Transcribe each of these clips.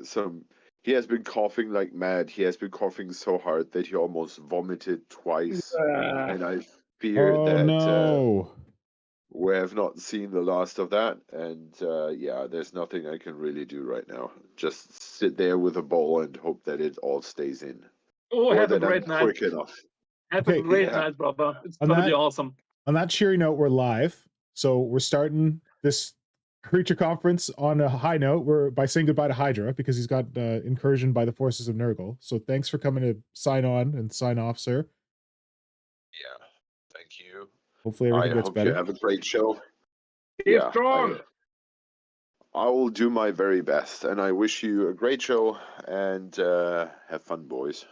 some. He has been coughing like mad. He has been coughing so hard that he almost vomited twice, and I fear that no. we have not seen the last of that. And yeah, there's nothing I can really do right now. Just sit there with a bowl and hope that it all stays in. Oh, or have a that great I'm night. quick enough. Have Okay, a great yeah. night, brother. It's On gonna that- be awesome. On that cheery note, we're live. So we're starting this creature conference on a high note. We're by saying goodbye to Hydra because he's got incursioned by the forces of Nurgle. So thanks for coming to sign on and sign off, sir. Yeah, thank you. Hopefully everything I gets hope better. you have a great show. Keep strong. I will do my very best, and I wish you a great show and have fun, boys.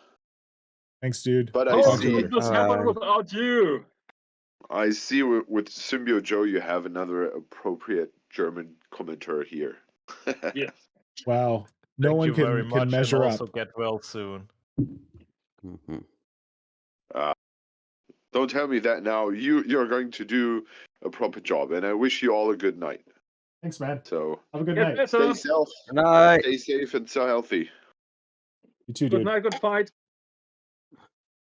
Thanks, dude. But How I could see, this happen without you? with Symbio Joe, you have another appropriate German commentator here. Yes. Wow. No Thank one you very can much, measure and up. also get well soon. Don't tell me that now. You're going to do a proper job, and I wish you all a good night. Thanks, man. So Have a good Get night. better. stay safe and so healthy. You too, Good dude. night, good fight.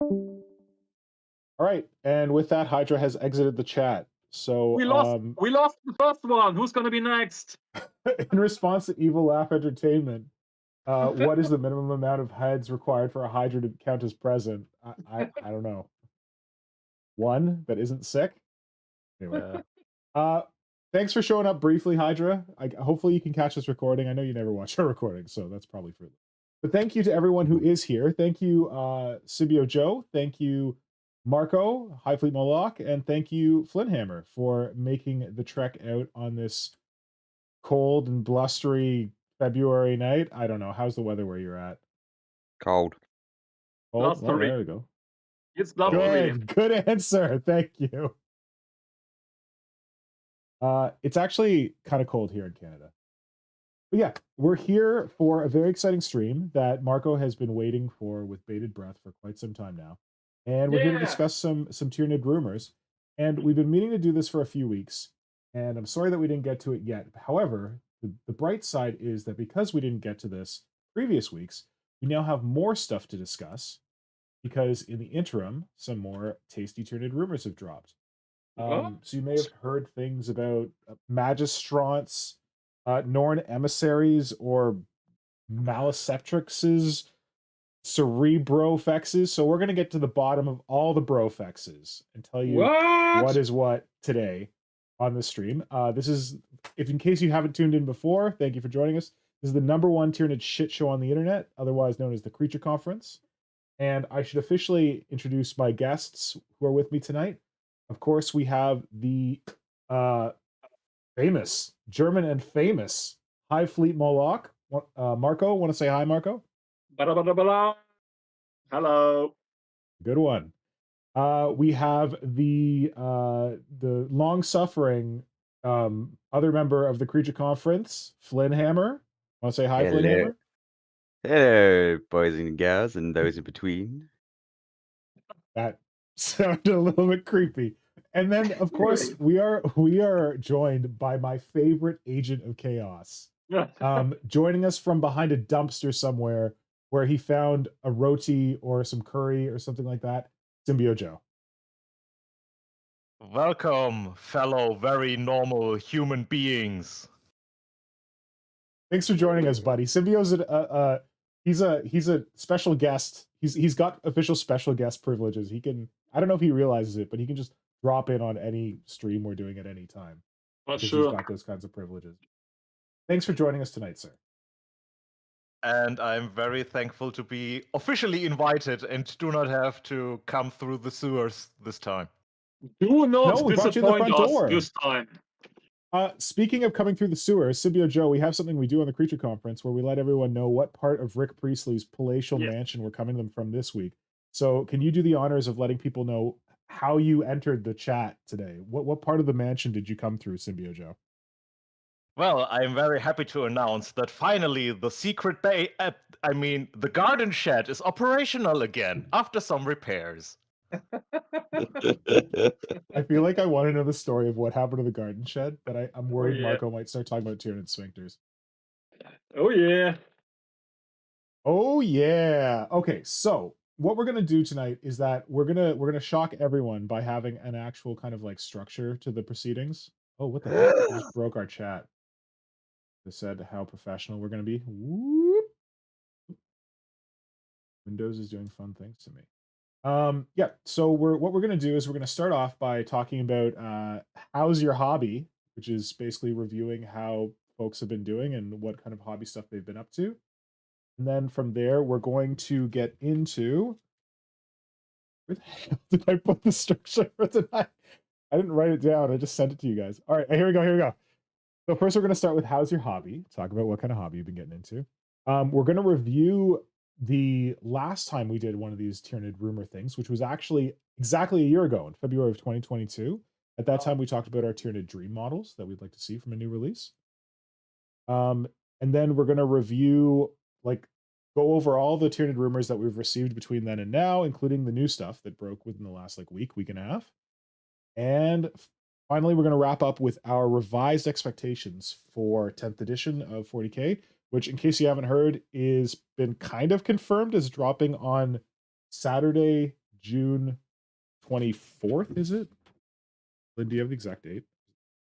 All right. And with that, Hydra has exited the chat. So We lost the first one. Who's gonna be next? in response to Evil Laugh Entertainment, what is the minimum amount of heads required for a Hydra to count as present? I don't know. One that isn't sick? Anyway. Thanks for showing up briefly, Hydra. Hopefully you can catch this recording. I know you never watch our recording, so that's probably for. But thank you to everyone who is here. Thank you, Symbio Joe. Thank you, Marco, High Fleet Moloch, and thank you, Flynhammer, for making the trek out on this cold and blustery February night. I don't know. How's the weather where you're at? Cold. Cold? Well, Blustery. there we go. It's blustery. Good answer. Thank you. It's actually kind of cold here in Canada. But yeah, we're here for a very exciting stream that Marco has been waiting for with bated breath for quite some time now. And we're here to discuss some Tyranid rumors. And we've been meaning to do this for a few weeks. And I'm sorry that we didn't get to it yet. However, the bright side is that because we didn't get to this previous weeks, we now have more stuff to discuss. Because in the interim, some more tasty Tyranid rumors have dropped. So you may have heard things about magistrants, Norn emissaries, or Malaceptrixes, Cerebro-effects. So we're going to get to the bottom of all the bro-effects and tell you what is what today on the stream. This is, if in case you haven't tuned in before, thank you for joining us. This is the #1 Tyranid shit show on the internet, otherwise known as the Creature Conference. And I should officially introduce my guests who are with me tonight. Of course, we have the famous, German and famous High Fleet Moloch. Marco, want to say hi, Marco? Hello. Good one. We have the long-suffering other member of the Creature Conference, Flynhammer. Want to say hi, Hello. Flynhammer? Hello, boys and girls, and those in between. That sounded a little bit creepy. And then, of course, we are joined by my favorite agent of chaos. Joining us from behind a dumpster somewhere where he found a roti or some curry or something like that, Symbio Joe. Welcome, fellow very normal human beings. Thanks for joining us, buddy. Symbio's he's a special guest. He's got official special guest privileges. He can, I don't know if he realizes it, but he can just drop in on any stream we're doing at any time. But He's sure. got those kinds of privileges. Thanks for joining us tonight, sir. And I'm very thankful to be officially invited and do not have to come through the sewers this time. Do not No, we brought you in the disappoint front us door. this time. Speaking of coming through the sewer, Symbio Joe, we have something we do on the Creature Conference where we let everyone know what part of Rick Priestley's palatial mansion we're coming to them from this week. So can you do the honors of letting people know how you entered the chat today? What part of the mansion did you come through, Symbio Joe? Well, I'm very happy to announce that finally the secret bay, the garden shed is operational again after some repairs. I feel like I want to know the story of what happened to the garden shed, but I'm worried yeah. Marco might start talking about Tyranid sphincters. Oh yeah. Oh yeah. Okay, so what we're gonna do tonight is that we're gonna shock everyone by having an actual kind of like structure to the proceedings. Oh, what the heck? I just broke our chat. They said how professional we're gonna be. Whoop. Windows is doing fun things to me. Yeah, so what we're gonna do is we're gonna start off by talking about how's your hobby, which is basically reviewing how folks have been doing and what kind of hobby stuff they've been up to. And then from there, we're going to get into where the hell did I put the structure for tonight? I didn't write it down. I just sent it to you guys. All right, here we go. Here we go. So first, we're going to start with how's your hobby? Talk about what kind of hobby you've been getting into. We're going to review the last time we did one of these Tyranid Rumour things, which was actually exactly a year ago in February of 2022. At that time, we talked about our Tyranid Dream models that we'd like to see from a new release. And then we're going to review, like, go over all the Tyranid Rumours that we've received between then and now, including the new stuff that broke within the last like week and a half. And finally, we're going to wrap up with our revised expectations for 10th edition of 40K, which, in case you haven't heard, is been kind of confirmed as dropping on Saturday, June 24th, is it? Lynn, do you have the exact date?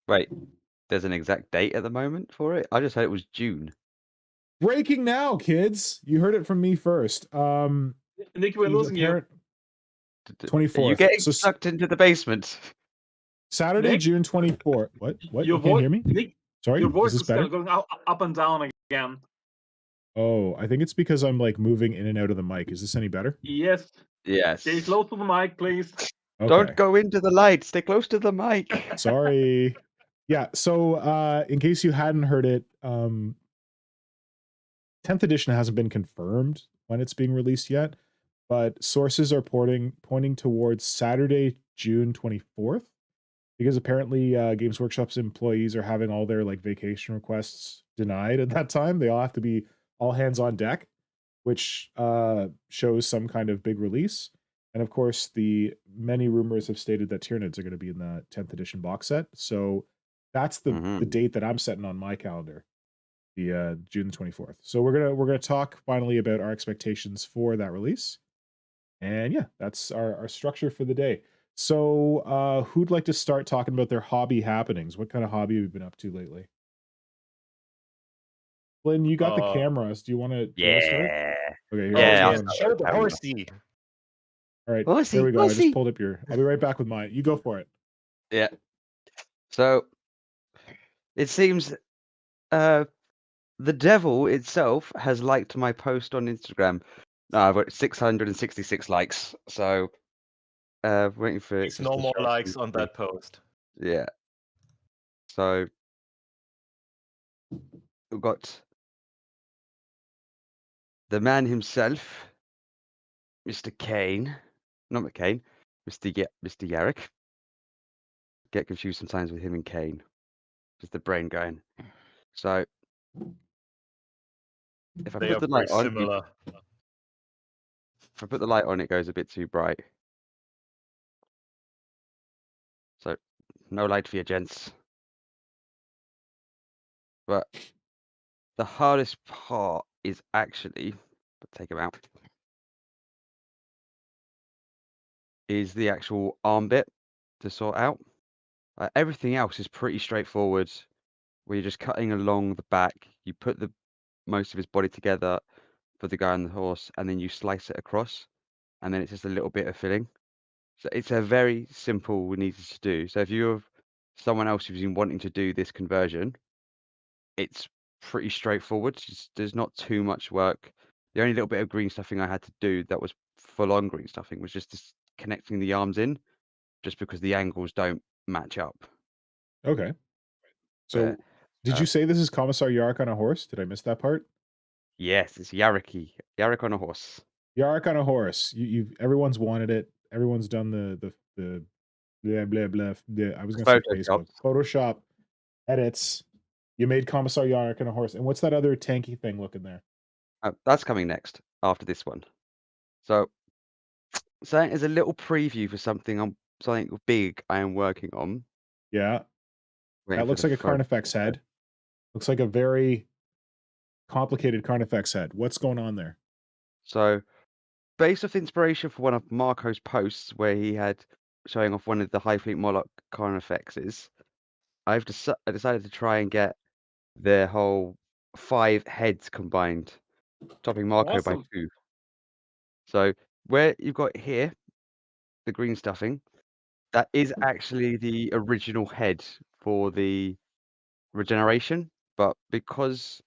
Wait, there's an exact date at the moment for it? I just heard it was June. Breaking now, kids. You heard it from me first. Nick, we're losing you. 24th. Are you getting So sucked into the basement? Saturday, Nick? June 24th. What? What? Your You can't hear me? Nick, Sorry, your voice is this is better? going up and down again. Oh, I think it's because I'm like moving in and out of the mic. Is this any better? Yes. Yes. Stay close to the mic, please. Okay. Don't go into the light. Stay close to the mic. Sorry. Yeah, so in case you hadn't heard it, 10th edition hasn't been confirmed when it's being released yet, but sources are pointing towards Saturday, June 24th, because apparently Games Workshop's employees are having all their like vacation requests denied at that time. They all have to be all hands on deck, which shows some kind of big release. And of course, the many rumors have stated that Tyranids are going to be in the 10th edition box set. So that's the date that I'm setting on my calendar, the June 24th. So we're gonna talk finally about our expectations for that release. And yeah, that's our structure for the day. So who'd like to start talking about their hobby happenings? What kind of hobby have you been up to lately? Flynn, you got the cameras. Do you want to start? Yeah. Okay, Yeah. Show the horsey. All right, Horsey, there we go. I horsey. just pulled up your. I'll be right back with mine. You go for it. Yeah. So it seems the devil itself has liked my post on Instagram. No, I've got 666 likes. So waiting for it. There's no more likes on that post. Yeah. So we've got the man himself, Mr. Kane. Not McCain, Mr. Yarrick. Get confused sometimes with him and Kane. Just the brain going. So if I They put are the very light on, similar. if I put the light on, it goes a bit too bright. So no light for you, gents. But the hardest part is actually, take him out, is the actual arm bit to sort out. Everything else is pretty straightforward. Where you're just cutting along the back, you put the most of his body together for the guy on the horse, and then you slice it across, and then it's just a little bit of filling. So it's a very simple needed to do. So if you have someone else who's been wanting to do this conversion, it's pretty straightforward. There's not too much work. The only little bit of green stuffing I had to do that was full on green stuffing was just connecting the arms in, just because the angles don't match up. Okay. So did you say this is Commissar Yarrick on a horse? Did I miss that part? Yes, it's Yarrick on a horse. Yarrick on a horse. Everyone's wanted it. Everyone's done the blah blah blah. I was gonna say Facebook. Photoshop edits. You made Commissar Yarrick on a horse. And what's that other tanky thing looking there? That's coming next after this one. So is a little preview for something big I am working on. Yeah. That looks like a Carnifex head. Looks like a very complicated Carnifex head. What's going on there? So, based off inspiration for one of Marco's posts where he had showing off one of the High Fleet Moloch Carnifexes, I decided to try and get their whole 5 heads combined, topping Marco by Awesome. 2. So, where you've got here, the green stuffing, that is actually the original head for the regeneration, but because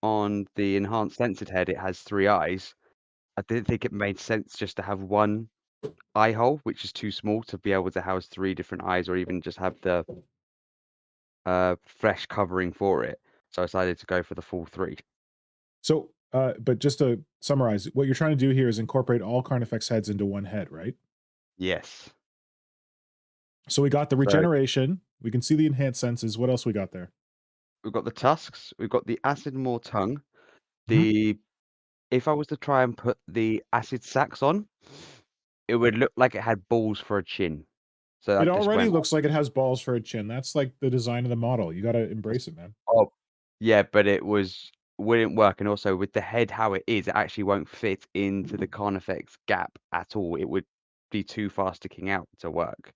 on the enhanced censored head it has 3 eyes, I didn't think it made sense just to have one eye hole, which is too small to be able to house 3 different eyes, or even just have the flesh covering for it. So I decided to go for the full 3. So, but just to summarize, what you're trying to do here is incorporate all Carnifex heads into one head, right? Yes. So we got the regeneration. We can see the enhanced senses. What else we got there? We've got the tusks. We've got the acid maw tongue. Mhm. If I was to try and put the acid sacs on, it would look like it had balls for a chin. So It that just already went looks like it has balls for a chin. That's like the design of the model. You got to embrace it, man. oh, yeah, but wouldn't work. And also with the head how it is, it actually won't fit into the Carnifex gap at all. It would be too far sticking out to work.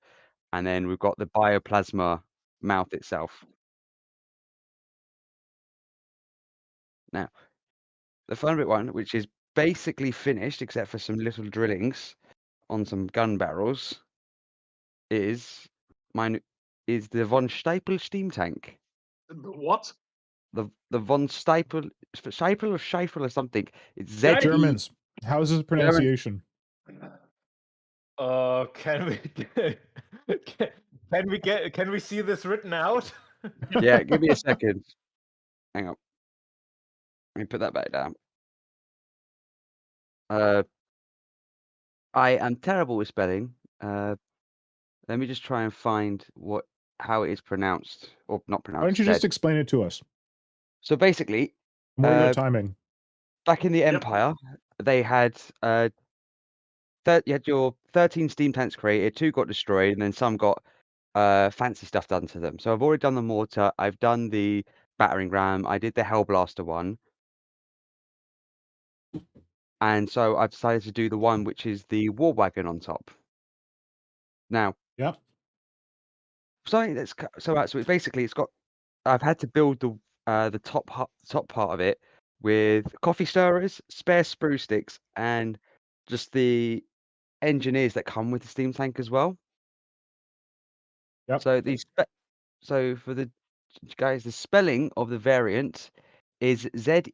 And then we've got the bioplasma mouth itself. Now, the fun bit one, which is basically finished except for some little drillings on some gun barrels, is the von Stapel steam tank. What? The von Stapel or Scheifel or something. It's Z. Yeah, Germans. How's his pronunciation? Can we can we see this written out? Yeah, give me a second. Hang on. Let me put that back down. I am terrible with spelling. Let me just try and find how it is pronounced or not pronounced. Why don't you just explain it to us? So basically, More your timing. back in the Empire, they had you had your 13 steam tanks created, 2 got destroyed, and then some got fancy stuff done to them. So I've already done the mortar, I've done the battering ram, I did the Hellblaster one. And so I've decided to do the one which is the war wagon on top. Now, Yep. something that's so it's basically I've had to build the top part of it with coffee stirrers, spare sprue sticks, and just the engineers that come with the steam tank as well. Yep. So for the guys, the spelling of the variant is Zeppel.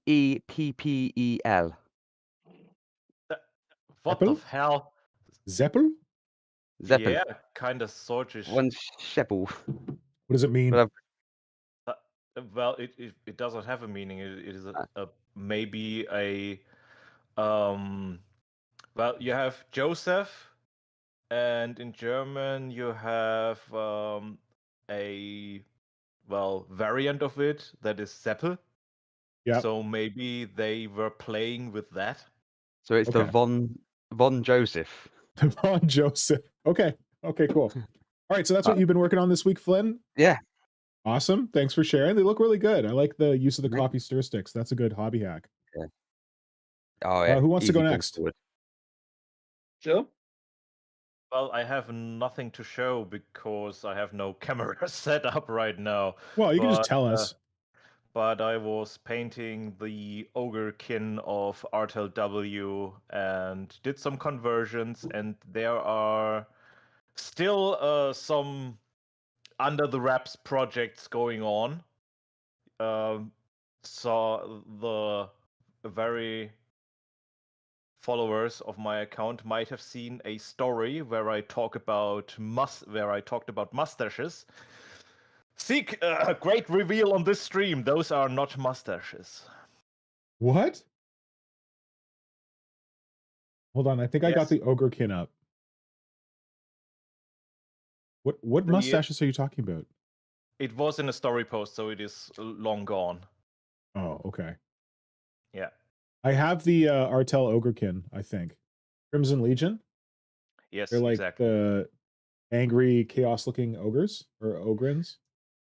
What the hell? Zeppel? Zeppel. Yeah, kind of sortish. One Sheppel. What does it mean? Well, it doesn't have a meaning. It is maybe a well, you have Joseph, and in German you have a variant of it that is Seppel. Yeah. So maybe they were playing with that. So it's the Von Joseph. The Von Joseph. Okay. Okay, cool. All right, so that's what you've been working on this week, Flynn? Yeah. Awesome. Thanks for sharing. They look really good. I like the use of the coffee stir sticks. That's a good hobby hack. Yeah. Oh yeah. Who wants to go next? Joe? Well, I have nothing to show because I have no camera set up right now. Well, you can just tell us. But I was painting the Ogrekin of RTLW and did some conversions, and there are still some under the wraps projects going on. So the very followers of my account might have seen a story where I talked about mustaches. Seek a great reveal on this stream. Those are not mustaches. What? Hold on. I think I got the Ogrekin up. What mustaches are you talking about? It was in a story post, so it is long gone. Oh, okay. Yeah. I have the Artel Ogrekin, I think. Crimson Legion? Yes, They're like exactly. the angry, chaos-looking ogres or ogrins.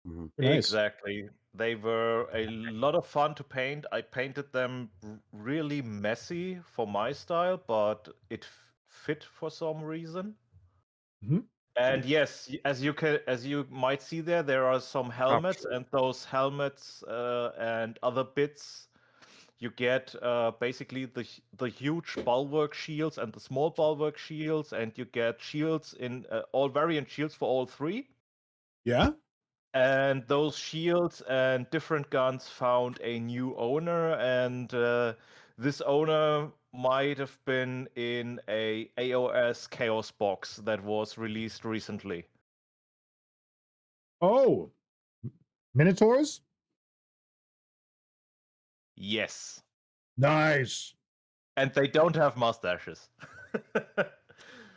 Mhm. Very nice. Exactly. They were a lot of fun to paint. I painted them really messy for my style, but it fit for some reason. Mhm. And yes, as you might see there are some helmets, and those helmets and other bits you get basically the huge bulwark shields and the small bulwark shields, and you get shields in all variant shields for all three. Yeah. And those shields and different guns found a new owner, and this owner might have been in a AOS Chaos box that was released recently. Oh, Minotaurs. Yes. Nice. And they don't have mustaches.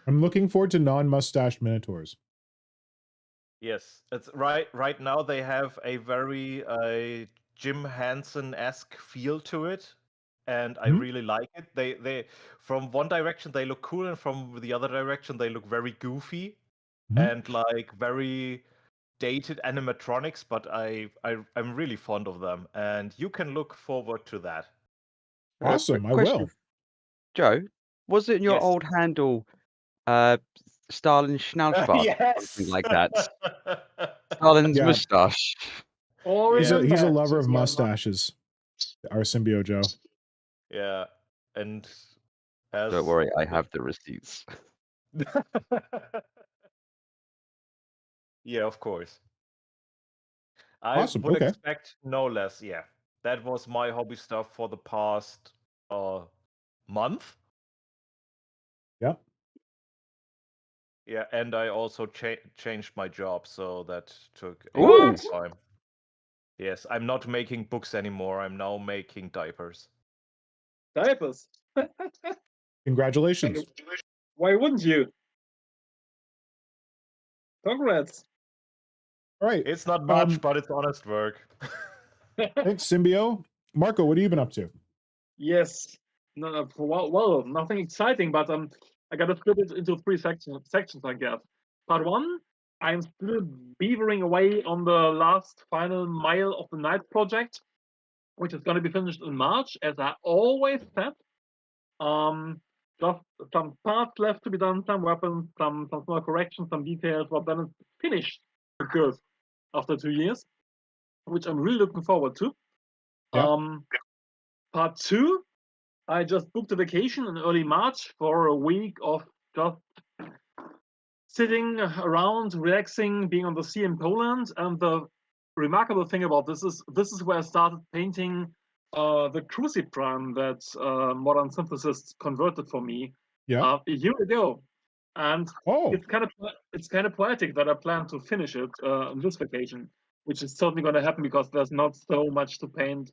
I'm looking forward to non-mustached Minotaurs. Yes, it's right now they have a very Jim Henson-esque feel to it, and I Mhm. really like it. They from one direction they look cool, and from the other direction they look very goofy Mhm. and like very dated animatronics, but I'm really fond of them, and you can look forward to that. Awesome. Quick I question, will. Joe. Was it in your Yes. old handle, Stalin Schnauzbart? Something Yes. like that. Stalin's Yeah. moustache. Or He's Yeah. a even lover of that. mustaches. Our symbio Joe. Yeah, and as Don't worry, I have the receipts. Yeah, of course. I Awesome. would Okay. expect no less. Yeah, that was my hobby stuff for the past month. Yeah. Yeah, and I also changed my job, so that took a Ooh. lot of time. Yes, I'm not making books anymore. I'm now making diapers. Diapers. Congratulations. Why wouldn't you? Congrats. All right. It's not much, but it's honest work. Thanks, symbio. Marco, what have you been up to? Yes. No, well, nothing exciting, but I gotta split it into three sections, I guess. Part one, I'm still beavering away on the last final mile of the Night project, which is gonna be finished in March, as I always said. Just some parts left to be done, some weapons, some small corrections, some details, but then it's finished. Good. After 2 years, which I'm really looking forward to. Yeah. Part two, I just booked a vacation in early March for a week of just sitting around, relaxing, being on the sea in Poland. And the remarkable thing about this is where I started painting the Cruciprime that Modern Synthesis converted for me Yeah. a year ago. And Oh, it's kind of poetic that I plan to finish it on this vacation, which is certainly going to happen because there's not so much to paint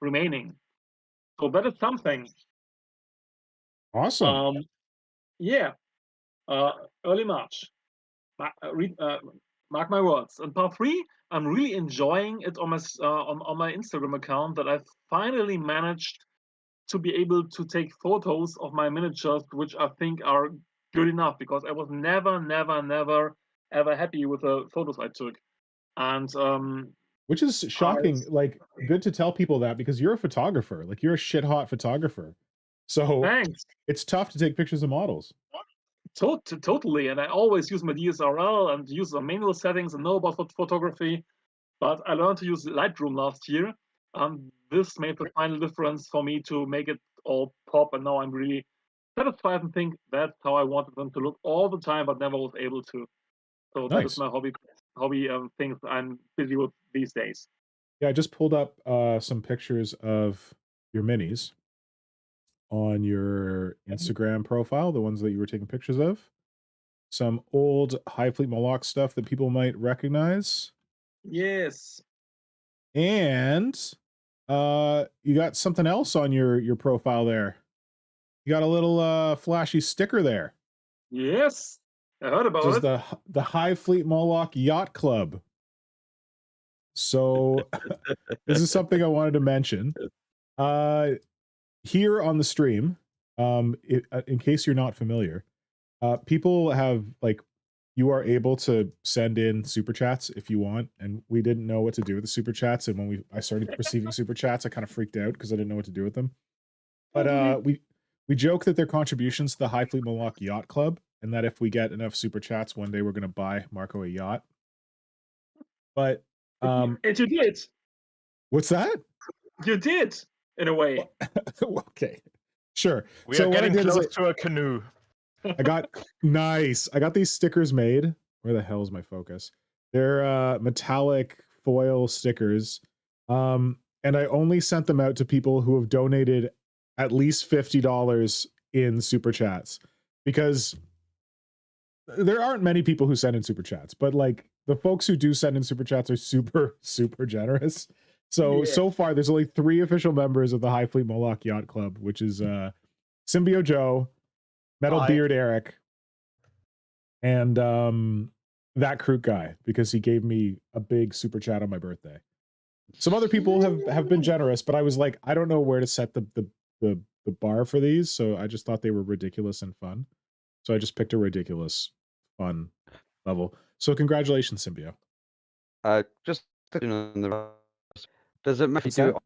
remaining. So that is something. awesome. Yeah, early March. Mark my words. And part three, I'm really enjoying it on my Instagram account that I've finally managed to be able to take photos of my miniatures, which I think are good enough because I was never ever happy with the photos I took. And Which is shocking. Like, good to tell people that because you're a photographer. Like, you're a shit hot photographer. So thanks. it's tough to take pictures of models. Totally. And I always use my DSLR and use the manual settings and know about photography. But I learned to use Lightroom last year. And this made the final difference for me to make it all pop. And now I'm really satisfied and think that's how I wanted them to look all the time, but never was able to. So that is Nice. my hobby things I'm busy with these days. Yeah, I just pulled up some pictures of your minis on your Instagram profile, the ones that you were taking pictures of. Some old High Fleet Moloch stuff that people might recognize. Yes. And you got something else on your profile there. You got a little flashy sticker there. Yes. I heard about This is it. the High Fleet Moloch Yacht Club. So this is something I wanted to mention. Here on the stream, in case you're not familiar, people have like you are able to send in super chats if you want, and we didn't know what to do with the super chats, and when I started receiving super chats, I kind of freaked out because I didn't know what to do with them. But we joke that they're contributions to the High Fleet Moloch Yacht Club, and that if we get enough super chats, one day we're going to buy Marco a yacht. But And you did. what's that? You did, in a way. Okay, sure. We So are what I getting did is close to a canoe. I got nice. I got these stickers made. Where the hell is my focus? They're metallic foil stickers. And I only sent them out to people who have donated at least $50 in super chats, because there aren't many people who send in super chats, but like the folks who do send in super chats are super, super generous. So, so far there's only 3 official members of the High Fleet Moloch Yacht Club, which is Symbio Joe, Metal Hi. Beard Eric, and that Kroot guy, because he gave me a big super chat on my birthday. Some other people have been generous, but I was like, I don't know where to set the bar for these, so I just thought they were ridiculous and fun. So I just picked a ridiculous, fun level. So congratulations, Symbio. Just on the does it matter if What's you do that? it?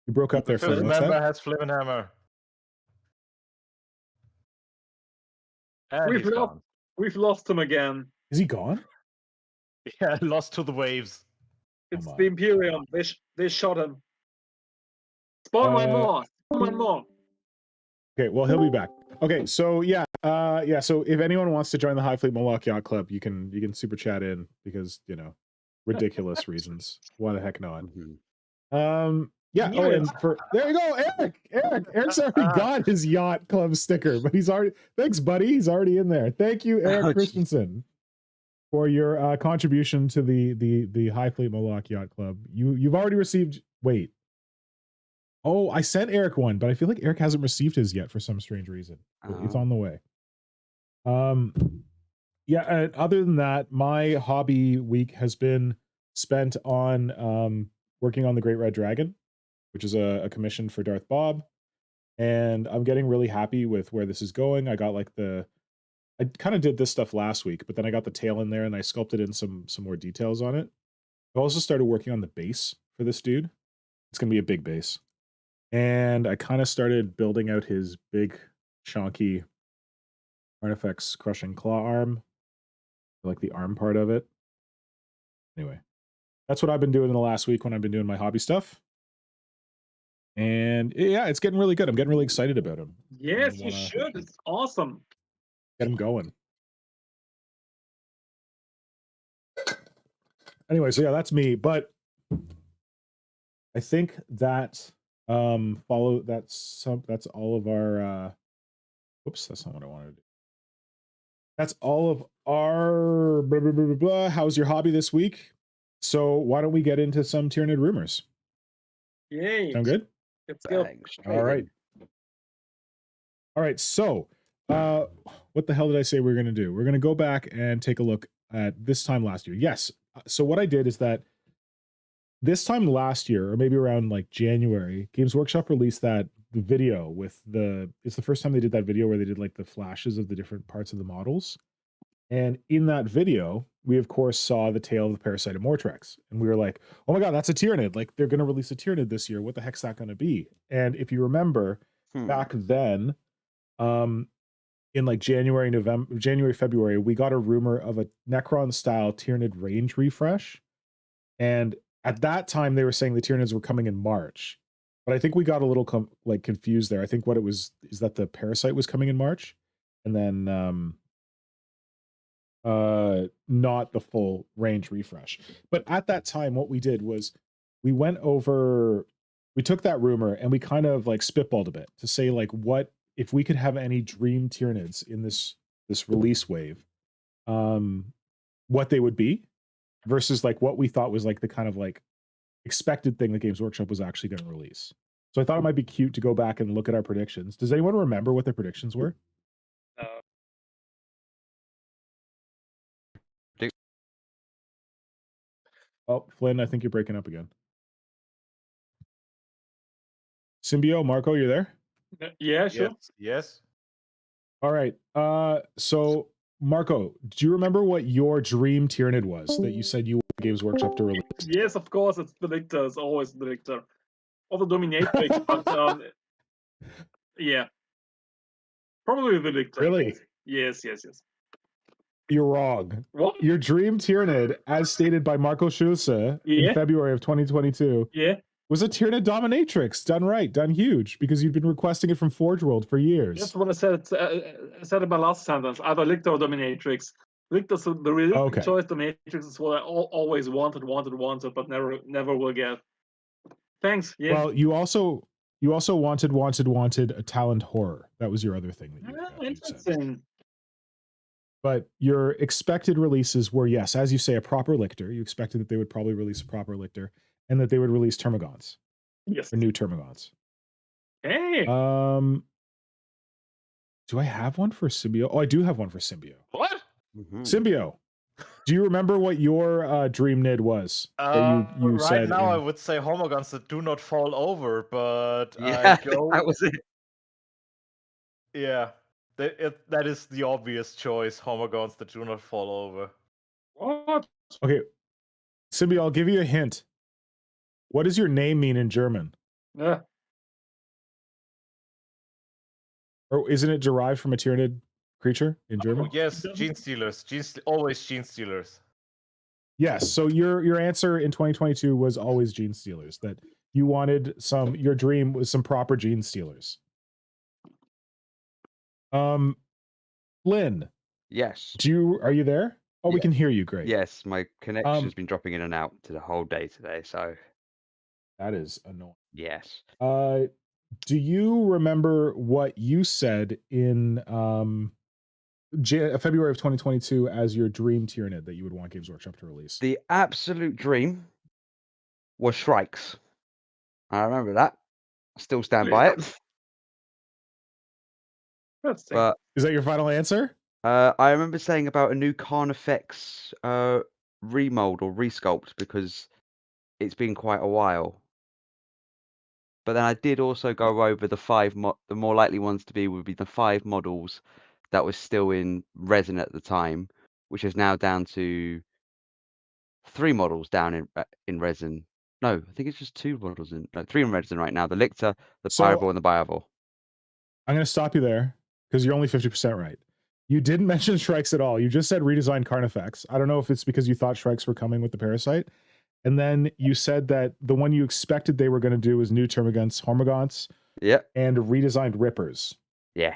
You broke up there, The 5th Flynn. What's member that? has Flynhammer. And We've he's lost- gone. We've lost him again. Is he gone? Yeah, lost to the waves. It's my. the Imperium. They shot him. Spawn one more. Spawn one more. Okay, well, he'll be back. Okay, so yeah, so if anyone wants to join the High Fleet Moloch Yacht Club, you can super chat in, because, you know, ridiculous reasons. Why the heck not? Yeah. Oh, and there you go, Eric's already got his yacht club sticker, but he's already, thanks, buddy. He's already in there. Thank you, Eric Christensen, for your contribution to the High Fleet Moloch Yacht Club. You've already received. Wait. Oh, I sent Eric one, but I feel like Eric hasn't received his yet for some strange reason. It's on the way. Yeah, and other than that, my hobby week has been spent on working on the Great Red Dragon, which is a commission for Darth Bob, and I'm getting really happy with where this is going. I got like I kind of did this stuff last week, but then I got the tail in there and I sculpted in some more details on it. I also started working on the base for this dude. It's gonna be a big base. And I kind of started building out his big, chunky Artifacts Crushing Claw arm, like the arm part of it. Anyway, that's what I've been doing in the last week when I've been doing my hobby stuff. And yeah, it's getting really good. I'm getting really excited about him. Yes, you should. It's awesome. Get him going. Anyway, so yeah, that's me. But I think that that's all of our whoops, that's not what I wanted to do. That's all of our blah, blah, blah, blah, blah. How's your hobby this week? So why don't we get into some Tyranid rumors? Yay. Sound good? Let's go. All right. All right. So what the hell did I say we were going to do? We're going to go back and take a look at this time last year. Yes. So what I did is that this time last year, or maybe around like January, Games Workshop released that video with it's the first time they did that video where they did like the flashes of the different parts of the models. And in that video, we of course saw the tail of the Parasite of Mortrex. And we were like, oh my God, that's a Tyranid. Like they're going to release a Tyranid this year. What the heck's that going to be? And if you remember back then, in like January, February, we got a rumor of a Necron style Tyranid range refresh. And at that time, they were saying the Tyranids were coming in March, but I think we got a little confused there. I think what it was is that the Parasite was coming in March, and then not the full range refresh. But at that time, what we did was we took that rumor and we kind of like spitballed a bit to say like, what if we could have any dream Tyranids in this release wave, what they would be, versus like what we thought was like the kind of like expected thing that Games Workshop was actually going to release. So I thought it might be cute to go back and look at our predictions. Does anyone remember what their predictions were? Oh, Flynn, I think you're breaking up again. Symbio, Marco, you're there? Yeah, sure. Yes. All right. So Marco, do you remember what your dream Tyranid was that you said you wanted Games Workshop to release? Yes, of course, it's the Lictor. It's always the Lictor. Or the Dominatrix, but yeah. Probably the Lictor. Really? Yes. You're wrong. What? Your dream Tyranid, as stated by Marco Schulze in February of 2022, was a Tyranid Dominatrix, done right, done huge, because you'd been requesting it from Forge World for years. That's what I said in my last sentence. Either Lictor or Dominatrix. Lictor's the realistic choice. Dominatrix is what I always wanted, but never will get. Thanks. Yeah. Well, you also wanted a Talent Horror. That was your other thing that you interesting. But your expected releases were, yes, as you say, a proper Lictor. You expected that they would probably release a proper Lictor, and that they would release Termagants. Yes. Or new Termagants. Hey. Do I have one for Symbio? Oh, I do have one for Symbio. What? Symbio. Do you remember what your dream Nid was? You right said now, I would say Homogons that do not fall over, but yeah, that was it. Yeah, that is the obvious choice. Homogons that do not fall over. What? Okay, Symbio, I'll give you a hint. What does your name mean in German? Yeah. Or isn't it derived from a Tyranid creature in German? Oh, yes, Genestealers. Always Genestealers. Yes, so your answer in 2022 was always Genestealers. That you wanted your dream was some proper Genestealers. Lynn. Yes. Are you there? Oh, we can hear you. Great. Yes, my connection's been dropping in and out to the whole day today, so that is annoying. Yes. Do you remember what you said in February of 2022 as your dream Tyranid that you would want Games Workshop to release? The absolute dream was Shrikes. I remember that. I still stand by it. But is that your final answer? I remember saying about a new Carnifex remold or resculpt because it's been quite a while. But then I did also go over the the more likely ones to be would be the 5 models that was still in resin at the time, which is now down to 3 models down in resin. No, I think it's just 2 models in 3 in resin right now. The Lictor, the Pyrovore, and the Biovore. I'm going to stop you there because you're only 50% right. You didn't mention Shrikes at all. You just said redesigned Carnifex. I don't know if it's because you thought Shrikes were coming with the Parasite. And then you said that the one you expected they were going to do was new Termagants, Hormagaunts, and redesigned Rippers. Yeah.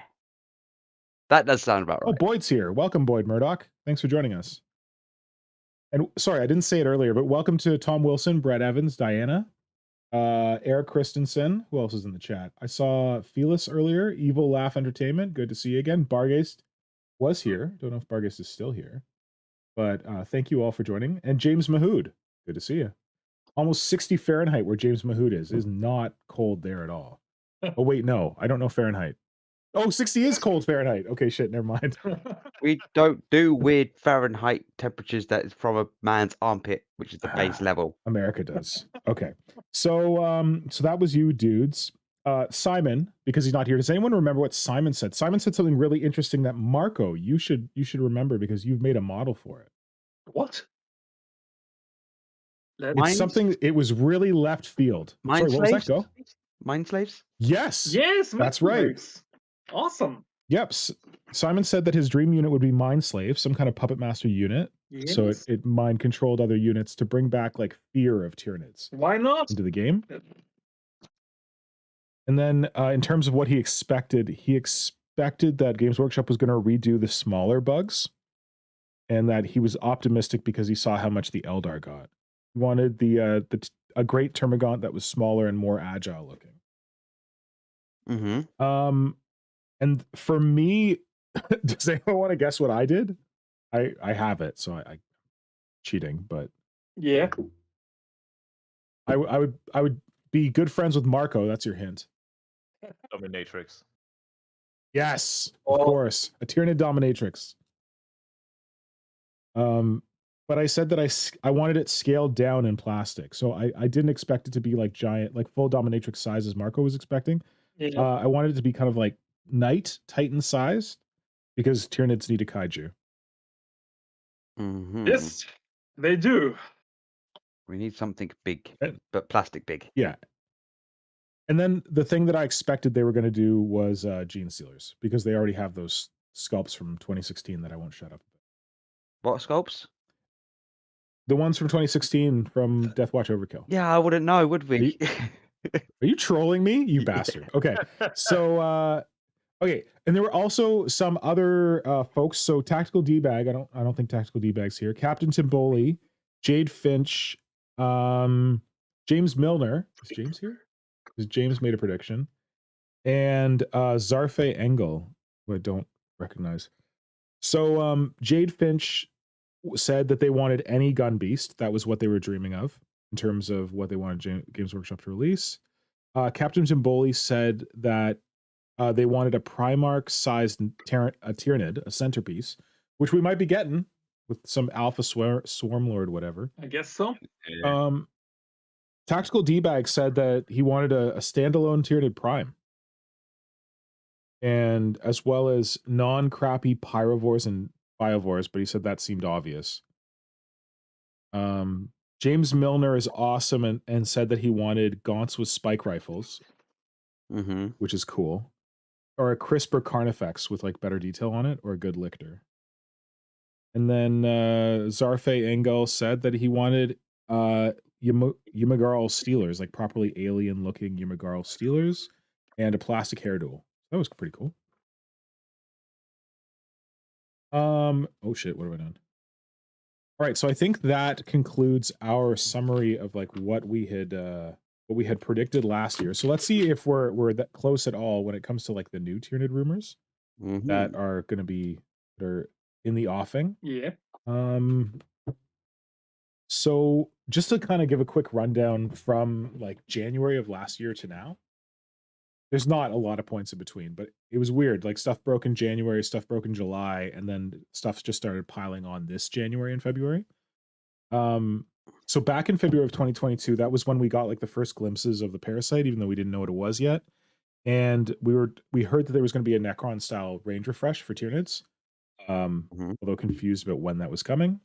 That does sound about right. Oh, Boyd's here. Welcome, Boyd Murdoch. Thanks for joining us. And sorry, I didn't say it earlier, but welcome to Tom Wilson, Brett Evans, Diana, Eric Christensen. Who else is in the chat? I saw Felis earlier. Evil Laugh Entertainment. Good to see you again. Bargeist was here. Don't know if Bargeist is still here. But thank you all for joining. And James Mahood. Good to see you. Almost 60 Fahrenheit where James Mahood is. It is not cold there at all. Oh, wait, no. I don't know Fahrenheit. Oh, 60 is cold Fahrenheit. Okay, shit, never mind. We don't do weird Fahrenheit temperatures that is from a man's armpit, which is the base level. America does. Okay. So so that was you dudes. Simon, because he's not here. Does anyone remember what Simon said? Simon said something really interesting that Marco, you should remember because you've made a model for it. What? It's something, it was really left field. Mind Sorry, what slaves? was that, go? Mind slaves? Yes. Yes, that's right. Awesome. Yep. Simon said that his dream unit would be Mind Slave, some kind of puppet master unit. Yes. So it mind controlled other units to bring back like fear of Tyranids. Why not? Into the game. And then in terms of what he expected that Games Workshop was going to redo the smaller bugs, and that he was optimistic because he saw how much the Eldar got. He wanted a great Termagant that was smaller and more agile looking. Mm-hmm. And for me, does anyone want to guess what I did? I have it, so I cheating, but yeah, I would be good friends with Marco. That's your hint. Dominatrix. Yes, of course, a Tyranid Dominatrix. But I said that I wanted it scaled down in plastic, so I didn't expect it to be like giant, like full Dominatrix size as Marco was expecting. Yeah. I wanted it to be kind of like Knight Titan sized, because Tyranids need a kaiju. Mhm. Yes, they do. We need something big, And- but plastic big. Yeah. And then the thing that I expected they were going to do was Genestealers, because they already have those sculpts from 2016 that I won't shut up. What sculpts? The ones from 2016 from Deathwatch Overkill. Yeah, I wouldn't know, would we? Are you trolling me, you Yeah. bastard? Okay, so okay, and there were also some other folks. So Tactical D-Bag, I don't think Tactical D-Bag's here. Captain Timboli, Jade Finch, James Milner. Is James here? Because James made a prediction, and Zarfe Engel, who I don't recognize. So Jade Finch said that they wanted any gun beast. That was what they were dreaming of in terms of what they wanted Games Workshop to release. Captain Timboli said that they wanted a Primarch-sized Tyranid, a centerpiece, which we might be getting with some Alpha Swarmlord, whatever. I guess so. Tactical D-Bag said that he wanted a standalone Tyranid Prime, and as well as non-crappy Pyrovores and Biovores, but he said that seemed obvious. James Milner is awesome and said that he wanted gaunts with spike rifles, which is cool. Or a crisper Carnifex with like better detail on it, or a good Lictor. And then Zarfe Engel said that he wanted Yumagarl Steelers, like properly alien looking Yumagarl Steelers, and a plastic hair duel. That was pretty cool. Oh shit, what have I done? All right, so I think that concludes our summary of like what we had predicted last year. So let's see if we're that close at all when it comes to like the new Tyranid rumors that are going to be that are in the offing. Yeah. So just to kind of give a quick rundown from like January of last year to now, there's not a lot of points in between, but it was weird. Like stuff broke in January, stuff broke in July, and then stuff just started piling on this January and February. So back in February of 2022, that was when we got like the first glimpses of the parasite, even though we didn't know what it was yet. And we heard that there was going to be a Necron style range refresh for Tyranids. Although confused about when that was coming.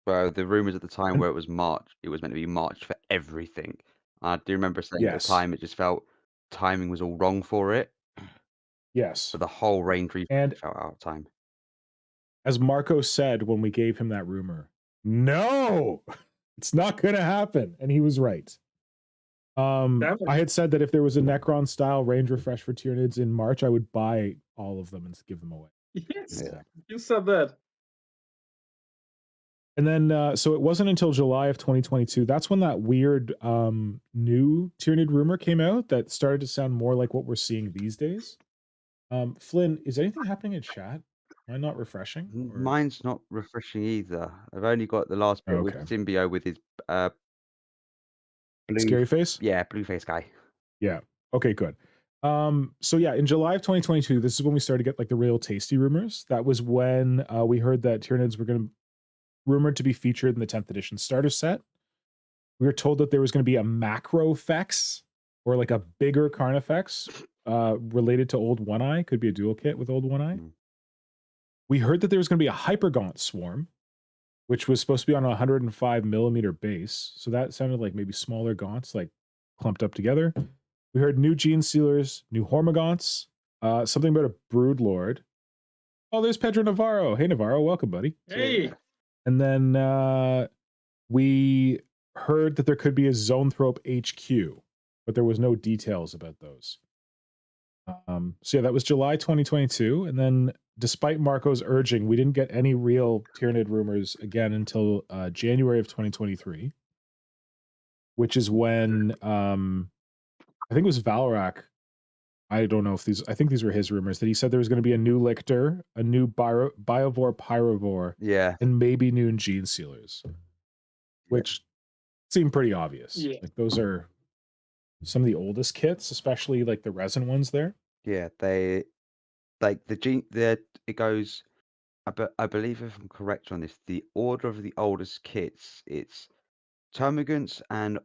Well, the rumors at the time where it was March, it was meant to be March for everything. I do remember saying at the time it just felt timing was all wrong for it. Yes. For the whole range refresh felt out of time. As Marco said when we gave him that rumor, no, it's not going to happen. And he was right. I had said that if there was a Necron style range refresh for Tyranids in March, I would buy all of them and give them away. Yes, you said that. And then, so it wasn't until July of 2022. That's when that weird new Tyranid rumor came out that started to sound more like what we're seeing these days. Flynn, is anything happening in chat? Am I not refreshing? Or? Mine's not refreshing either. I've only got the last bit with Symbio with his blue scary face. Yeah, blue face guy. Yeah. Okay, good. So yeah, in July of 2022, this is when we started to get like the real tasty rumors. That was when we heard that Tyranids were going to rumored to be featured in the 10th edition starter set. We were told that there was going to be a Macro-effects or like a bigger Carnifex related to Old One Eye. Could be a dual kit with Old One Eye. We heard that there was going to be a Hyper Gaunt Swarm, which was supposed to be on a 105mm base. So that sounded like maybe smaller gaunts, like clumped up together. We heard new Genestealers, new Hormagaunts, something about a Brood Lord. Oh, there's Pedro Navarro. Hey, Navarro, welcome, buddy. Hey. And then we heard that there could be a Zoanthrope HQ, but there was no details about those. So yeah, that was July 2022. And then despite Marco's urging, we didn't get any real Tyranid rumors again until January of 2023, which is when I think it was Valrak. I don't know if I think these were his rumors, that he said there was going to be a new Lictor, a new Biovore, Pyrovore, and maybe new Genestealers, which seem pretty obvious. Yeah. Like those are some of the oldest kits, especially like the resin ones there. Yeah, they like it goes. I believe, if I'm correct on this, the order of the oldest kits, it's Termagants and